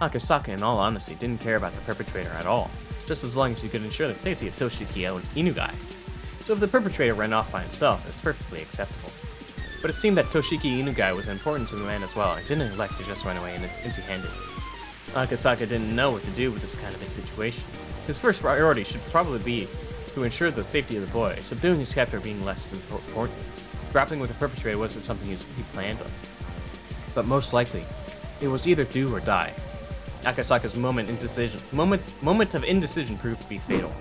Akasaka, in all honesty, didn't care about the perpetrator at all, just as long as he could ensure the safety of Toshiki Inugai. So if the perpetrator ran off by himself, it's perfectly acceptable. But it seemed that Toshiki Inugai was important to the man as well, and didn't elect to just run away empty-handed. Akasaka didn't know what to do with this kind of a situation. His first priority should probably be to ensure the safety of the boy, subduing his captor being less important. Grappling with the perpetrator wasn't something he planned on. But most likely, it was either do or die. Akasaka's moment of indecision proved to be fatal.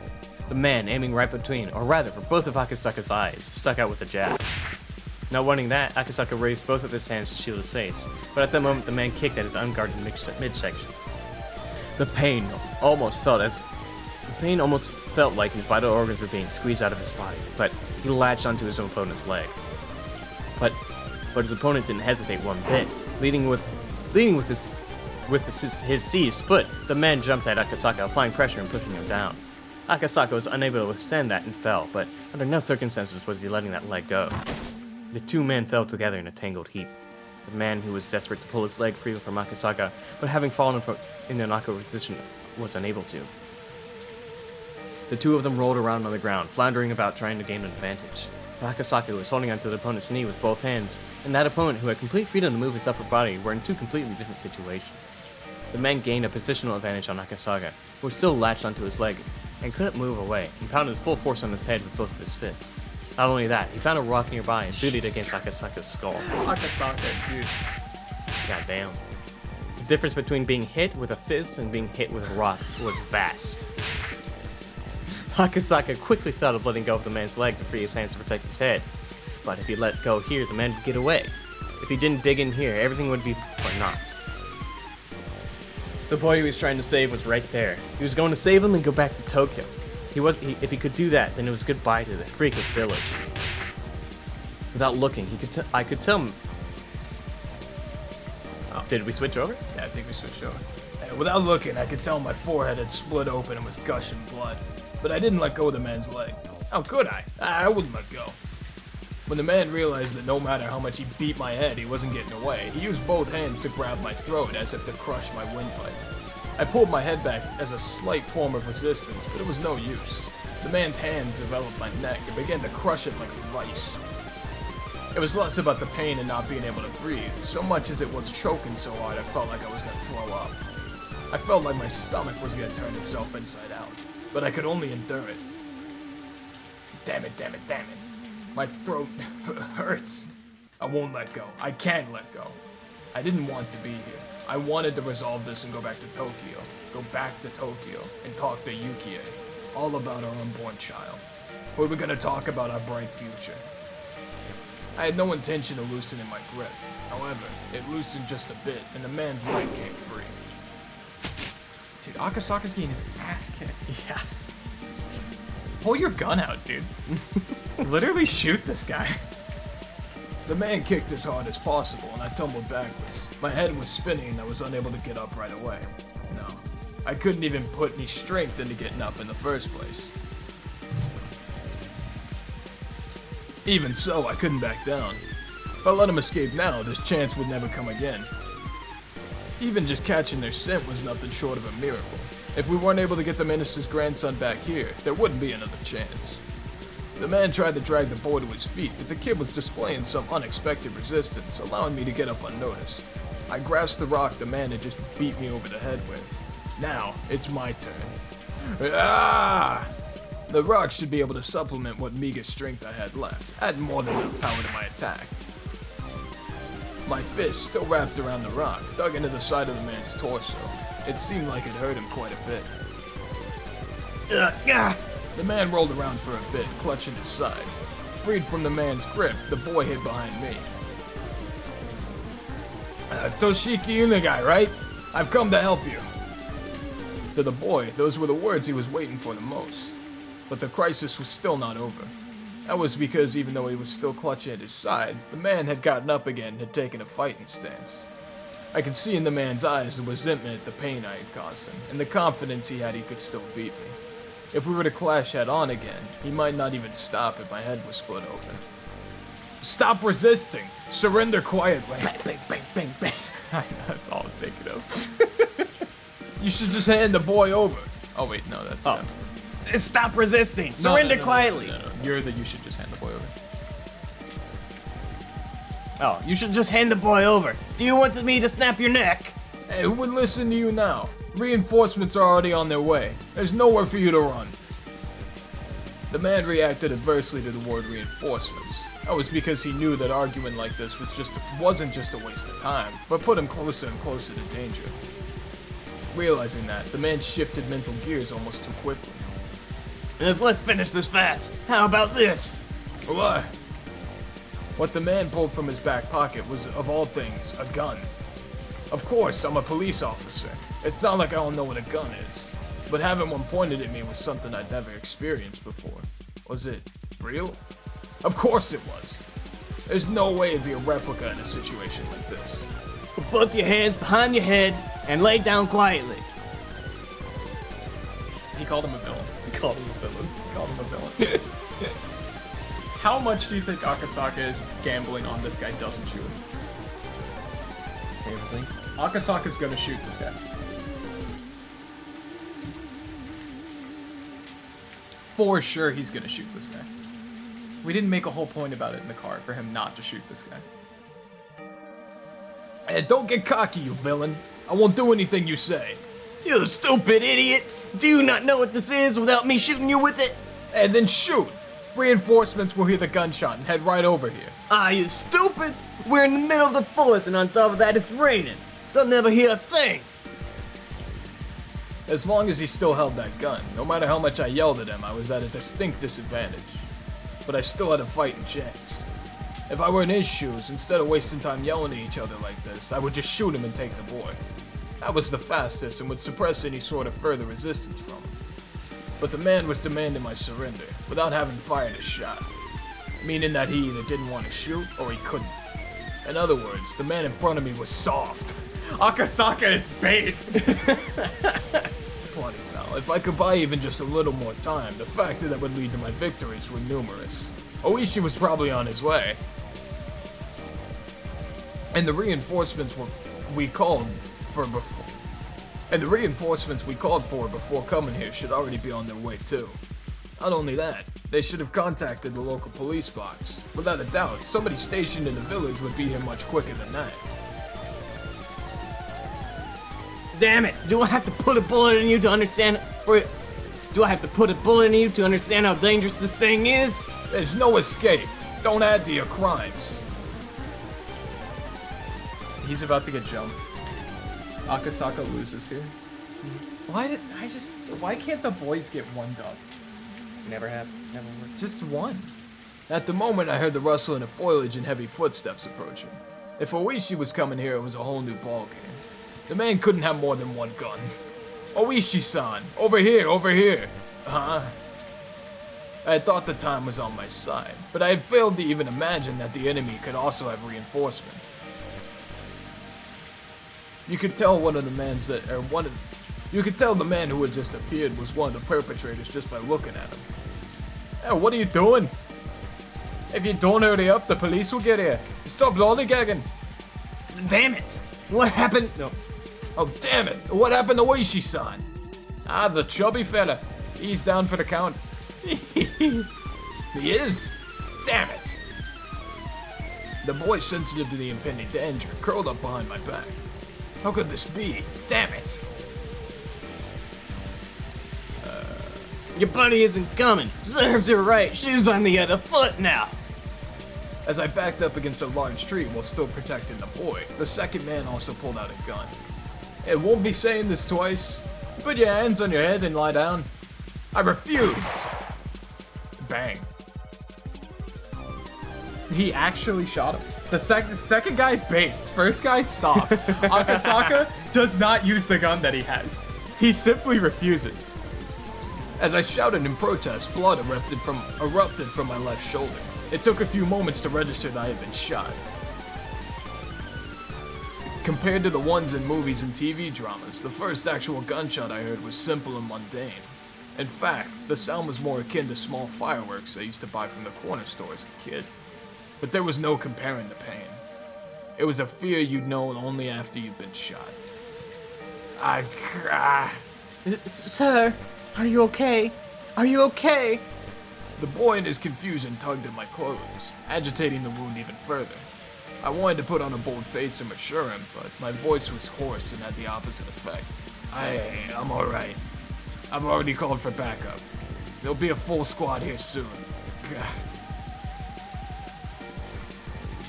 The man, aiming right between, or rather for both of Akasaka's eyes, stuck out with a jab. Not wanting that, Akasaka raised both of his hands to shield his face, but at that moment the man kicked at his unguarded midsection. The pain almost felt like his vital organs were being squeezed out of his body, but he latched onto his opponent's leg. But his opponent didn't hesitate one bit. Leading with his seized foot, the man jumped at Akasaka, applying pressure and pushing him down. Akasaka was unable to withstand that and fell, but under no circumstances was he letting that leg go. The two men fell together in a tangled heap. The man who was desperate to pull his leg free from Akasaka, but having fallen in an awkward position, was unable to. The two of them rolled around on the ground, floundering about trying to gain an advantage. Akasaka was holding onto the opponent's knee with both hands, and that opponent, who had complete freedom to move his upper body, were in two completely different situations. The man gained a positional advantage on Akasaka, who was still latched onto his leg and couldn't move away, and pounded full force on his head with both of his fists. Not only that, he found a rock nearby and threw it against Akasaka's skull. Akasaka, dude. Goddamn. The difference between being hit with a fist and being hit with a rock was vast. Akasaka quickly thought of letting go of the man's leg to free his hands to protect his head. But if he let go here, the man would get away. If he didn't dig in here, everything would be for naught. The boy he was trying to save was right there. He was going to save him and go back to Tokyo. If he could do that, then it was goodbye to the freakish village. Without looking, I could tell him. Oh, did we switch over? Yeah, I think we switched over. And without looking, I could tell my forehead had split open and was gushing blood. But I didn't let go of the man's leg. How could I? I wouldn't let go. When the man realized that no matter how much he beat my head, he wasn't getting away, he used both hands to grab my throat as if to crush my windpipe. I pulled my head back as a slight form of resistance, but it was no use. The man's hands developed my neck and began to crush it like rice. It was less about the pain and not being able to breathe, so much as it was choking so hard I felt like I was going to throw up. I felt like my stomach was going to turn itself inside out, but I could only endure it. Damn it, damn it, damn it. My throat hurts. I won't let go. I can't let go. I didn't want to be here. I wanted to resolve this and go back to Tokyo. Go back to Tokyo and talk to Yukie. All about our unborn child. We were gonna talk about our bright future. I had no intention of loosening my grip. However, it loosened just a bit and the man's leg came free. Dude, Akasaka's getting his ass kicked. Yeah. Pull your gun out, dude. Literally shoot this guy. The man kicked as hard as possible and I tumbled backwards. My head was spinning and I was unable to get up right away. No, I couldn't even put any strength into getting up in the first place. Even so, I couldn't back down. If I let him escape now, this chance would never come again. Even just catching their scent was nothing short of a miracle. If we weren't able to get the minister's grandson back here, there wouldn't be another chance. The man tried to drag the boy to his feet, but the kid was displaying some unexpected resistance, allowing me to get up unnoticed. I grasped the rock the man had just beat me over the head with. Now, it's my turn. Ah! The rock should be able to supplement what meager strength I had left, add more than enough power to my attack. My fist, still wrapped around the rock, dug into the side of the man's torso. It seemed like it hurt him quite a bit. The man rolled around for a bit, clutching his side. Freed from the man's grip, the boy hid behind me. Toshiki Unagai, right? I've come to help you. To the boy, those were the words he was waiting for the most. But the crisis was still not over. That was because even though he was still clutching at his side, the man had gotten up again and had taken a fighting stance. I could see in the man's eyes the resentment at the pain I had caused him, and the confidence he had he could still beat me. If we were to clash head-on again, he might not even stop if my head was split open. Stop resisting! Surrender quietly! Bang, bang, bang, bang, bang. I know, that's all I'm thinking of. You should just hand the boy over. Oh wait, no, that's... Stop resisting! Surrender quietly! No. You're the you should just hand the boy over. Oh, you should just hand the boy over. Do you want me to snap your neck? Hey, who would listen to you now? Reinforcements are already on their way. There's nowhere for you to run. The man reacted adversely to the word reinforcements. That was because he knew that arguing like this wasn't just a waste of time, but put him closer and closer to danger. Realizing that, the man shifted mental gears almost too quickly. Let's finish this fast. How about this? What? What the man pulled from his back pocket was, of all things, a gun. Of course, I'm a police officer. It's not like I don't know what a gun is. But having one pointed at me was something I'd never experienced before. Was it real? Of course it was. There's no way it'd be a replica in a situation like this. Put both your hands behind your head and lay down quietly. He called him a villain. He called him a villain. How much do you think Akasaka is gambling on this guy doesn't shoot him? Everything. Akasaka's gonna shoot this guy. For sure he's gonna shoot this guy. We didn't make a whole point about it in the car for him not to shoot this guy. Hey, don't get cocky, you villain. I won't do anything you say. You stupid idiot! Do you not know what this is without me shooting you with it? Hey, then shoot. Reinforcements will hear the gunshot and head right over here. Ah, you stupid! We're in the middle of the forest and on top of that it's raining. They'll never hear a thing. As long as he still held that gun, no matter how much I yelled at him, I was at a distinct disadvantage. But I still had a fighting chance. If I were in his shoes, instead of wasting time yelling at each other like this, I would just shoot him and take the boy. That was the fastest and would suppress any sort of further resistance from him. But the man was demanding my surrender, without having fired a shot. Meaning that he either didn't want to shoot, or he couldn't. In other words, the man in front of me was soft. Akasaka is based! Funny now, if I could buy even just a little more time, the factor that would lead to my victories were numerous. Ooishi was probably on his way. And the reinforcements we called for before coming here should already be on their way too. Not only that, they should have contacted the local police box. Without a doubt, somebody stationed in the village would be here much quicker than that. Damn it! Do I have to put a bullet in you to understand do I have to put a bullet in you to understand how dangerous this thing is? There's no escape. Don't add to your crimes. He's about to get jumped. Akasaka loses here. Why can't the boys get one dub? Never worked. Just one. At the moment, I heard the rustling of foliage and heavy footsteps approaching. If Ooishi was coming here, it was a whole new ballgame. The man couldn't have more than one gun. Ooishi-san, over here, over here. Huh? I had thought the time was on my side, but I had failed to even imagine that the enemy could also have reinforcements. You could tell you could tell the man who had just appeared was one of the perpetrators just by looking at him. Hey, what are you doing? If you don't hurry up, the police will get here. Stop lollygagging. Damn it! What happened? No. Oh, damn it. What happened to Ooishi-san? Ah, the chubby fella. He's down for the count. He is? Damn it. The boy, sensitive to the impending danger, curled up behind my back. How could this be? Damn it. Your buddy isn't coming. Serves her right. Shoes on the other foot now. As I backed up against a large tree while still protecting the boy, the second man also pulled out a gun. It won't be saying this twice. Put your hands on your head and lie down. I refuse. Bang. He actually shot him. The second guy based. First guy soft. Akasaka does not use the gun that he has. He simply refuses. As I shouted in protest, blood erupted from my left shoulder. It took a few moments to register that I had been shot. Compared to the ones in movies and TV dramas, the first actual gunshot I heard was simple and mundane. In fact, the sound was more akin to small fireworks I used to buy from the corner store as a kid. But there was no comparing the pain. It was a fear you'd know only after you'd been shot. Sir, are you okay? Are you okay? The boy in his confusion tugged at my clothes, agitating the wound even further. I wanted to put on a bold face and assure him, but my voice was hoarse and had the opposite effect. I'm alright. I've already called for backup. There'll be a full squad here soon.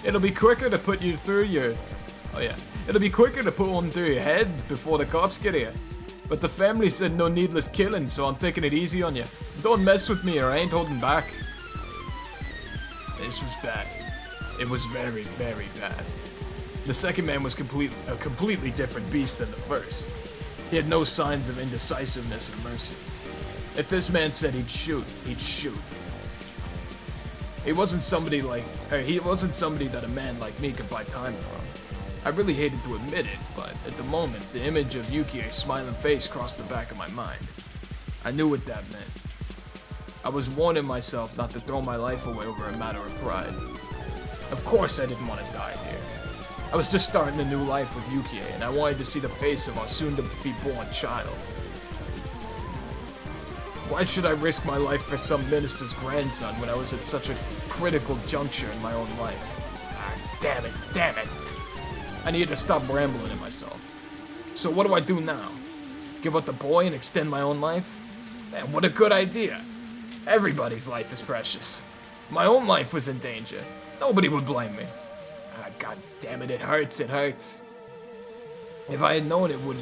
It'll be quicker to put you through your... Oh yeah. It'll be quicker to put one through your head before the cops get here. But the family said no needless killing, so I'm taking it easy on you. Don't mess with me or I ain't holding back. This was bad. It was very, very bad. The second man was a completely different beast than the first. He had no signs of indecisiveness or mercy. If this man said he'd shoot, he'd shoot. He wasn't somebody that a man like me could buy time from. I really hated to admit it, but at the moment, the image of Yuki's smiling face crossed the back of my mind. I knew what that meant. I was warning myself not to throw my life away over a matter of pride. Of course I didn't want to die here. I was just starting a new life with Yuki, and I wanted to see the face of our soon-to-be-born child. Why should I risk my life for some minister's grandson when I was at such a critical juncture in my own life? Damn it. I needed to stop rambling at myself. So what do I do now? Give up the boy and extend my own life? Man, what a good idea. Everybody's life is precious. My own life was in danger. Nobody would blame me. God damn it, it hurts. If I had known it would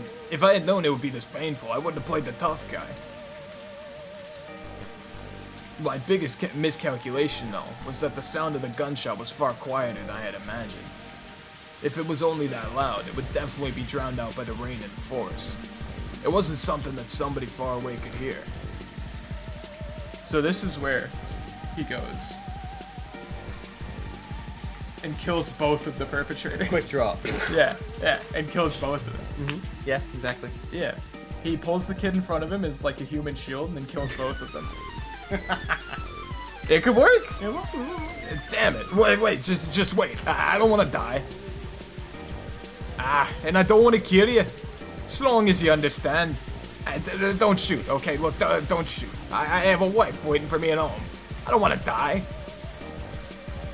be this painful, I wouldn't have played the tough guy. My biggest miscalculation, though, was that the sound of the gunshot was far quieter than I had imagined. If it was only that loud, it would definitely be drowned out by the rain and the forest. It wasn't something that somebody far away could hear. So this is where he goes and kills both of the perpetrators. Quick drop. Yeah, and kills both of them. Yeah, exactly. Yeah. He pulls the kid in front of him as like a human shield and then kills both of them. It could work. Damn it. Wait, just wait. I don't want to die. And I don't want to kill you. As long as you understand. Don't shoot, okay? Look, don't shoot. I have a wife waiting for me at home. I don't want to die.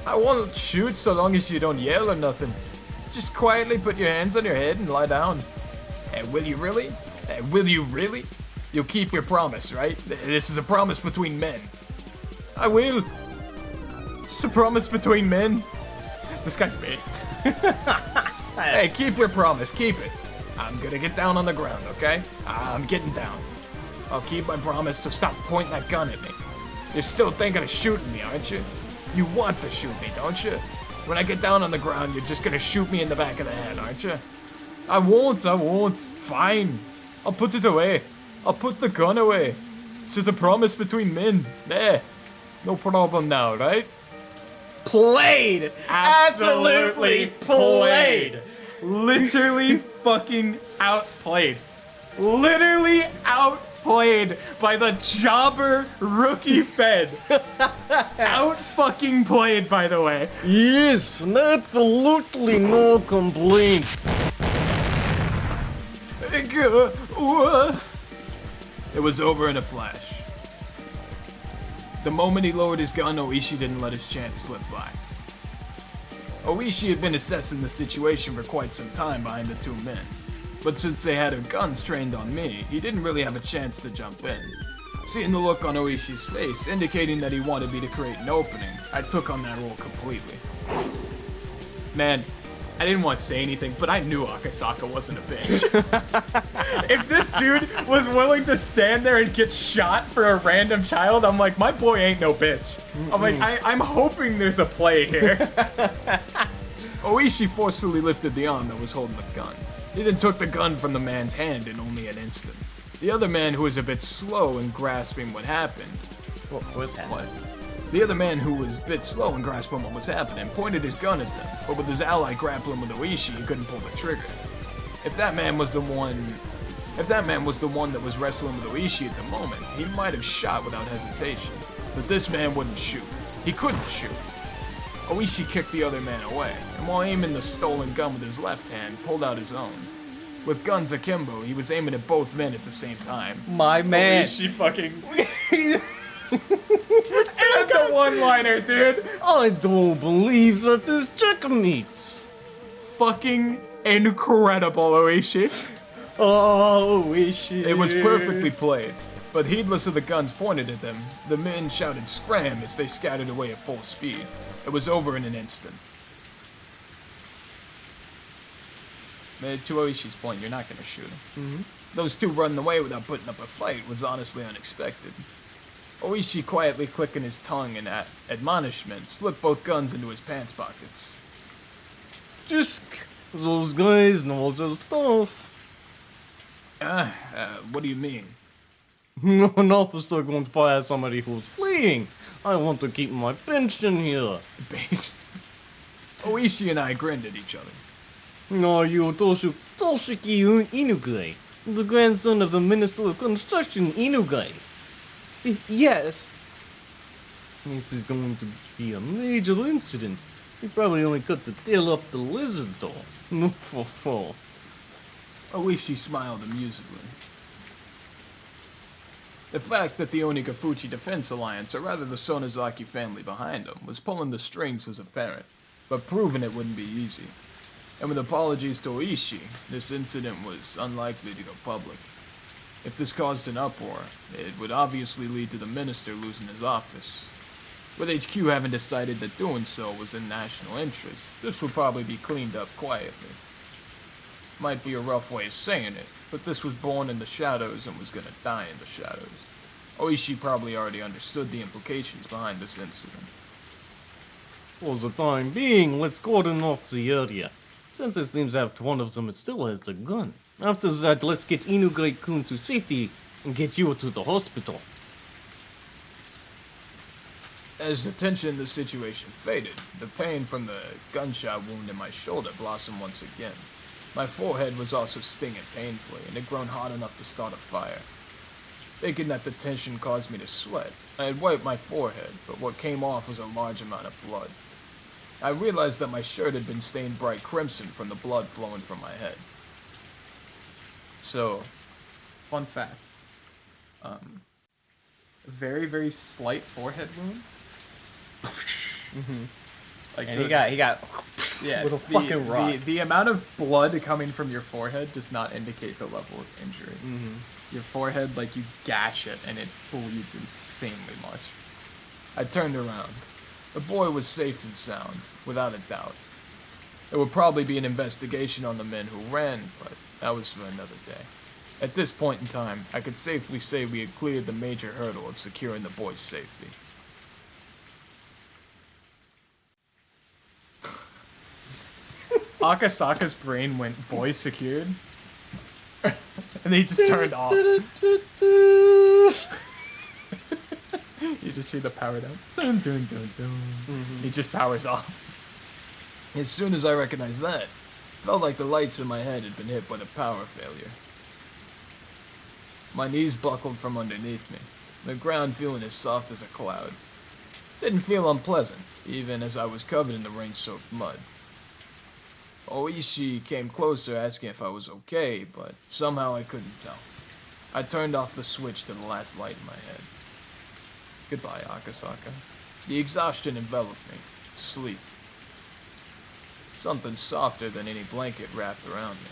I won't shoot so long as you don't yell or nothing. Just quietly put your hands on your head and lie down. And will you really? You'll keep your promise, right? This is a promise between men. I will. It's a promise between men. This guy's based. Hey, keep your promise, keep it. I'm gonna get down on the ground, okay? I'm getting down. I'll keep my promise, so stop pointing that gun at me. You're still thinking of shooting me, aren't you? You want to shoot me, don't you? When I get down on the ground, you're just gonna shoot me in the back of the head, aren't you? I won't. Fine. I'll put it away. I'll put the gun away. This is a promise between men. There. No problem now, right? Played! Absolutely played! Literally fucking outplayed. Literally outplayed by the jobber rookie Fed. Out fucking played, by the way. Yes, absolutely no complaints. It was over in a flash. The moment he lowered his gun, Ooishi didn't let his chance slip by. Ooishi had been assessing the situation for quite some time behind the two men, but since they had their guns trained on me, he didn't really have a chance to jump in. Seeing the look on Oishi's face, indicating that he wanted me to create an opening, I took on that role completely. Man, I didn't want to say anything, but I knew Akasaka wasn't a bitch. If this dude was willing to stand there and get shot for a random child, I'm like, my boy ain't no bitch. I'm like, I'm hoping there's a play here. Ooishi forcefully lifted the arm that was holding the gun. He then took the gun from the man's hand in only an instant. The other man, who was a bit slow in grasping what happened, The other man, who was a bit slow in grasping what was happening, pointed his gun at them, but with his ally grappling with Ooishi, he couldn't pull the trigger. If that man was the one that was wrestling with Ooishi at the moment, he might have shot without hesitation. But this man wouldn't shoot. He couldn't shoot. Ooishi kicked the other man away, and while aiming the stolen gun with his left hand, pulled out his own. With guns akimbo, he was aiming at both men at the same time. My man. She fucking. said the one-liner, dude. I don't believe that is checkmate. Fucking incredible, Ooishi. Oh, Ooishi. It was perfectly played, but heedless of the guns pointed at them, the men shouted scram as they scattered away at full speed. It was over in an instant. To Oishi's point, you're not gonna shoot him. Mm-hmm. Those two running away without putting up a fight was honestly unexpected. Ooishi, quietly clicking his tongue in admonishment, slipped both guns into his pants pockets. Just those guys know their stuff. What do you mean? An officer going to fire somebody who's fleeing. I want to keep my pension here. Base. Ooishi and I grinned at each other. Are you Toshiki Inugai, the grandson of the Minister of Construction Inugai? Yes. This is going to be a major incident. We probably only cut the tail off the lizard though. No for. Ooishi smiled amusedly. The fact that the Onikafuchi Defense Alliance, or rather the Sonozaki family behind them, was pulling the strings was apparent, but proving it wouldn't be easy. And with apologies to Ooishi, this incident was unlikely to go public. If this caused an uproar, it would obviously lead to the minister losing his office. With HQ having decided that doing so was in national interest, this would probably be cleaned up quietly. Might be a rough way of saying it, but this was born in the shadows and was gonna die in the shadows. Ooishi probably already understood the implications behind this incident. For the time being, let's cordon off the area. Since it seems that one of them still has a gun. After that, let's get Inugai-kun to safety and get you to the hospital. As the tension in the situation faded, the pain from the gunshot wound in my shoulder blossomed once again. My forehead was also stinging painfully, and had grown hot enough to start a fire. Thinking that the tension caused me to sweat, I had wiped my forehead, but what came off was a large amount of blood. I realized that my shirt had been stained bright crimson from the blood flowing from my head. So, Fun fact. Very, very slight forehead wound. Like And he got yeah, with a fucking rock. The amount of blood coming from your forehead does not indicate the level of injury. Your forehead, like, you gash it and it bleeds insanely much. I turned around. The boy was safe and sound, without a doubt. There would probably be an investigation on the men who ran, but that was for another day. At this point in time, I could safely say we had cleared the major hurdle of securing the boy's safety. Akasaka's brain went, boy secured. And he just turned off. You just see the power down. Dun, dun, dun, dun. He just powers off. As soon as I recognized that, it felt like the lights in my head had been hit by a power failure. My knees buckled from underneath me, the ground feeling as soft as a cloud. Didn't feel unpleasant, even as I was covered in the rain-soaked mud. Ooishi came closer asking if I was okay, but somehow I couldn't tell. I turned off the switch to the last light in my head. Goodbye, Akasaka. The exhaustion enveloped me. Sleep. Something softer than any blanket wrapped around me.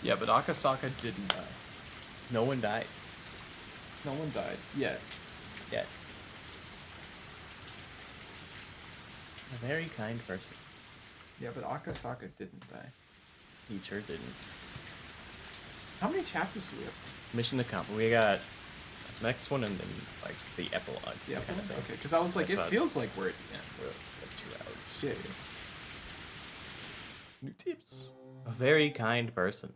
Yeah, but Akasaka didn't die. No one died No one died yet. yet. A very kind person. Yeah, but Akasaka didn't die. He sure didn't. How many chapters do we have? Mission accomplished. We got next one and then like the epilogue. Yeah, kind of thing. okay. Because I was like, That's it what- feels like we're at the end. Well, it's like 2 hours. Yeah, yeah. New tips. A very kind person.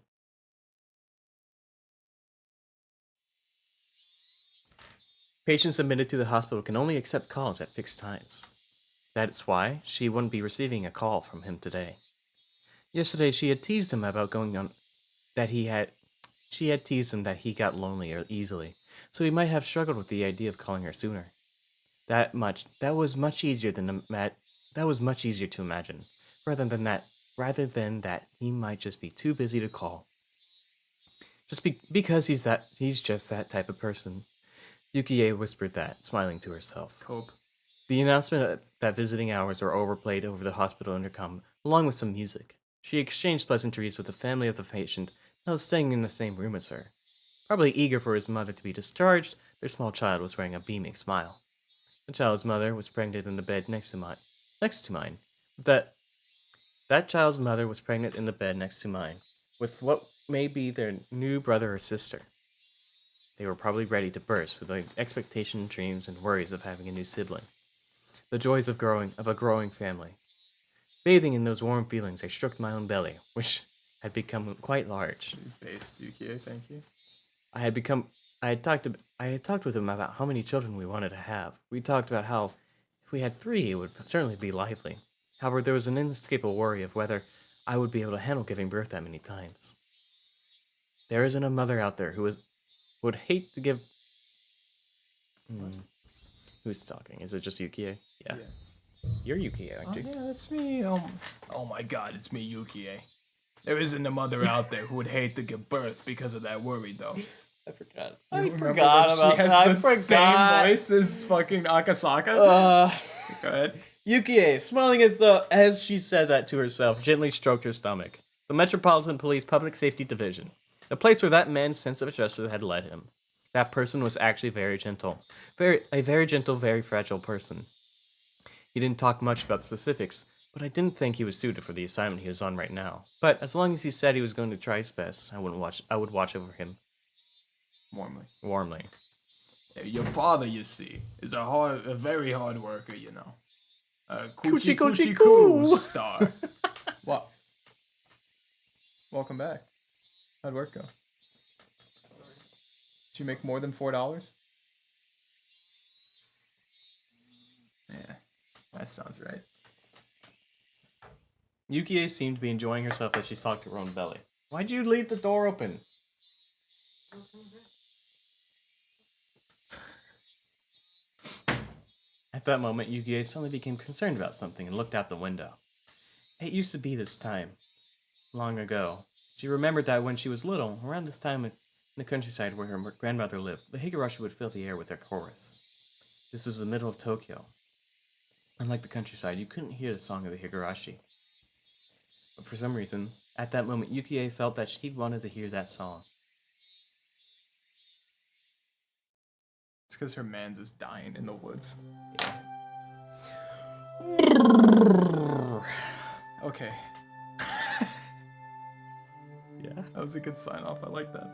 Patients admitted to the hospital can only accept calls at fixed times. That's why she wouldn't be receiving a call from him today. Yesterday, she had teased him about going on that he had. She had teased him that he got lonely easily, so he might have struggled with the idea of calling her sooner. That was much easier to imagine. Rather than that, he might just be too busy to call. Because he's just that type of person. Yukie whispered that, smiling to herself. Cope. The announcement that visiting hours were overplayed over the hospital intercom, along with some music. She exchanged pleasantries with the family of the patient that was staying in the same room as her. Probably eager for his mother to be discharged, their small child was wearing a beaming smile. The child's mother was pregnant in the bed next to mine. That child's mother was pregnant in the bed next to mine, with what may be their new brother or sister. They were probably ready to burst with the expectation, dreams, and worries of having a new sibling. The joys of a growing family. Bathing in those warm feelings, I stroked my own belly, which had become quite large. Based Yuki, thank you. I had talked with him about how many children we wanted to have. We talked about how if we had 3, it would certainly be lively. However, there was an inescapable worry of whether I would be able to handle giving birth that many times. There isn't a mother out there who would hate to give. Who's talking? Is it just Yukie? Yeah. You're Yukie, aren't you? Yeah, that's me. Oh my god, it's me, Yukie. There isn't a mother out there who would hate to give birth because of that worry, though. I forgot. You I remember forgot that about she has that. I the forgot. same voice as fucking Akasaka. Go ahead. Yukie, smiling as she said that to herself, gently stroked her stomach. The Metropolitan Police Public Safety Division, the place where that man's sense of justice had led him. That person was actually very gentle, a very gentle, very fragile person. He didn't talk much about specifics, but I didn't think he was suited for the assignment he was on right now. But as long as he said he was going to try his best, I would watch over him warmly. Your father, you see, is a very hard worker, you know. Coochie coochie coo coo. star. What? Welcome back. How'd work go? Did you make more than $4? Yeah, that sounds right. Yukie seemed to be enjoying herself as she talked to her own belly. Why'd you leave the door open? At that moment, Yukie suddenly became concerned about something and looked out the window. It used to be this time, long ago. She remembered that when she was little, around this time in the countryside where her grandmother lived, the Higurashi would fill the air with their chorus. This was the middle of Tokyo. Unlike the countryside, you couldn't hear the song of the Higurashi. But for some reason, at that moment, Yukie felt that she wanted to hear that song. It's because her man's is dying in the woods. Okay. Yeah. That was a good sign off. I like that.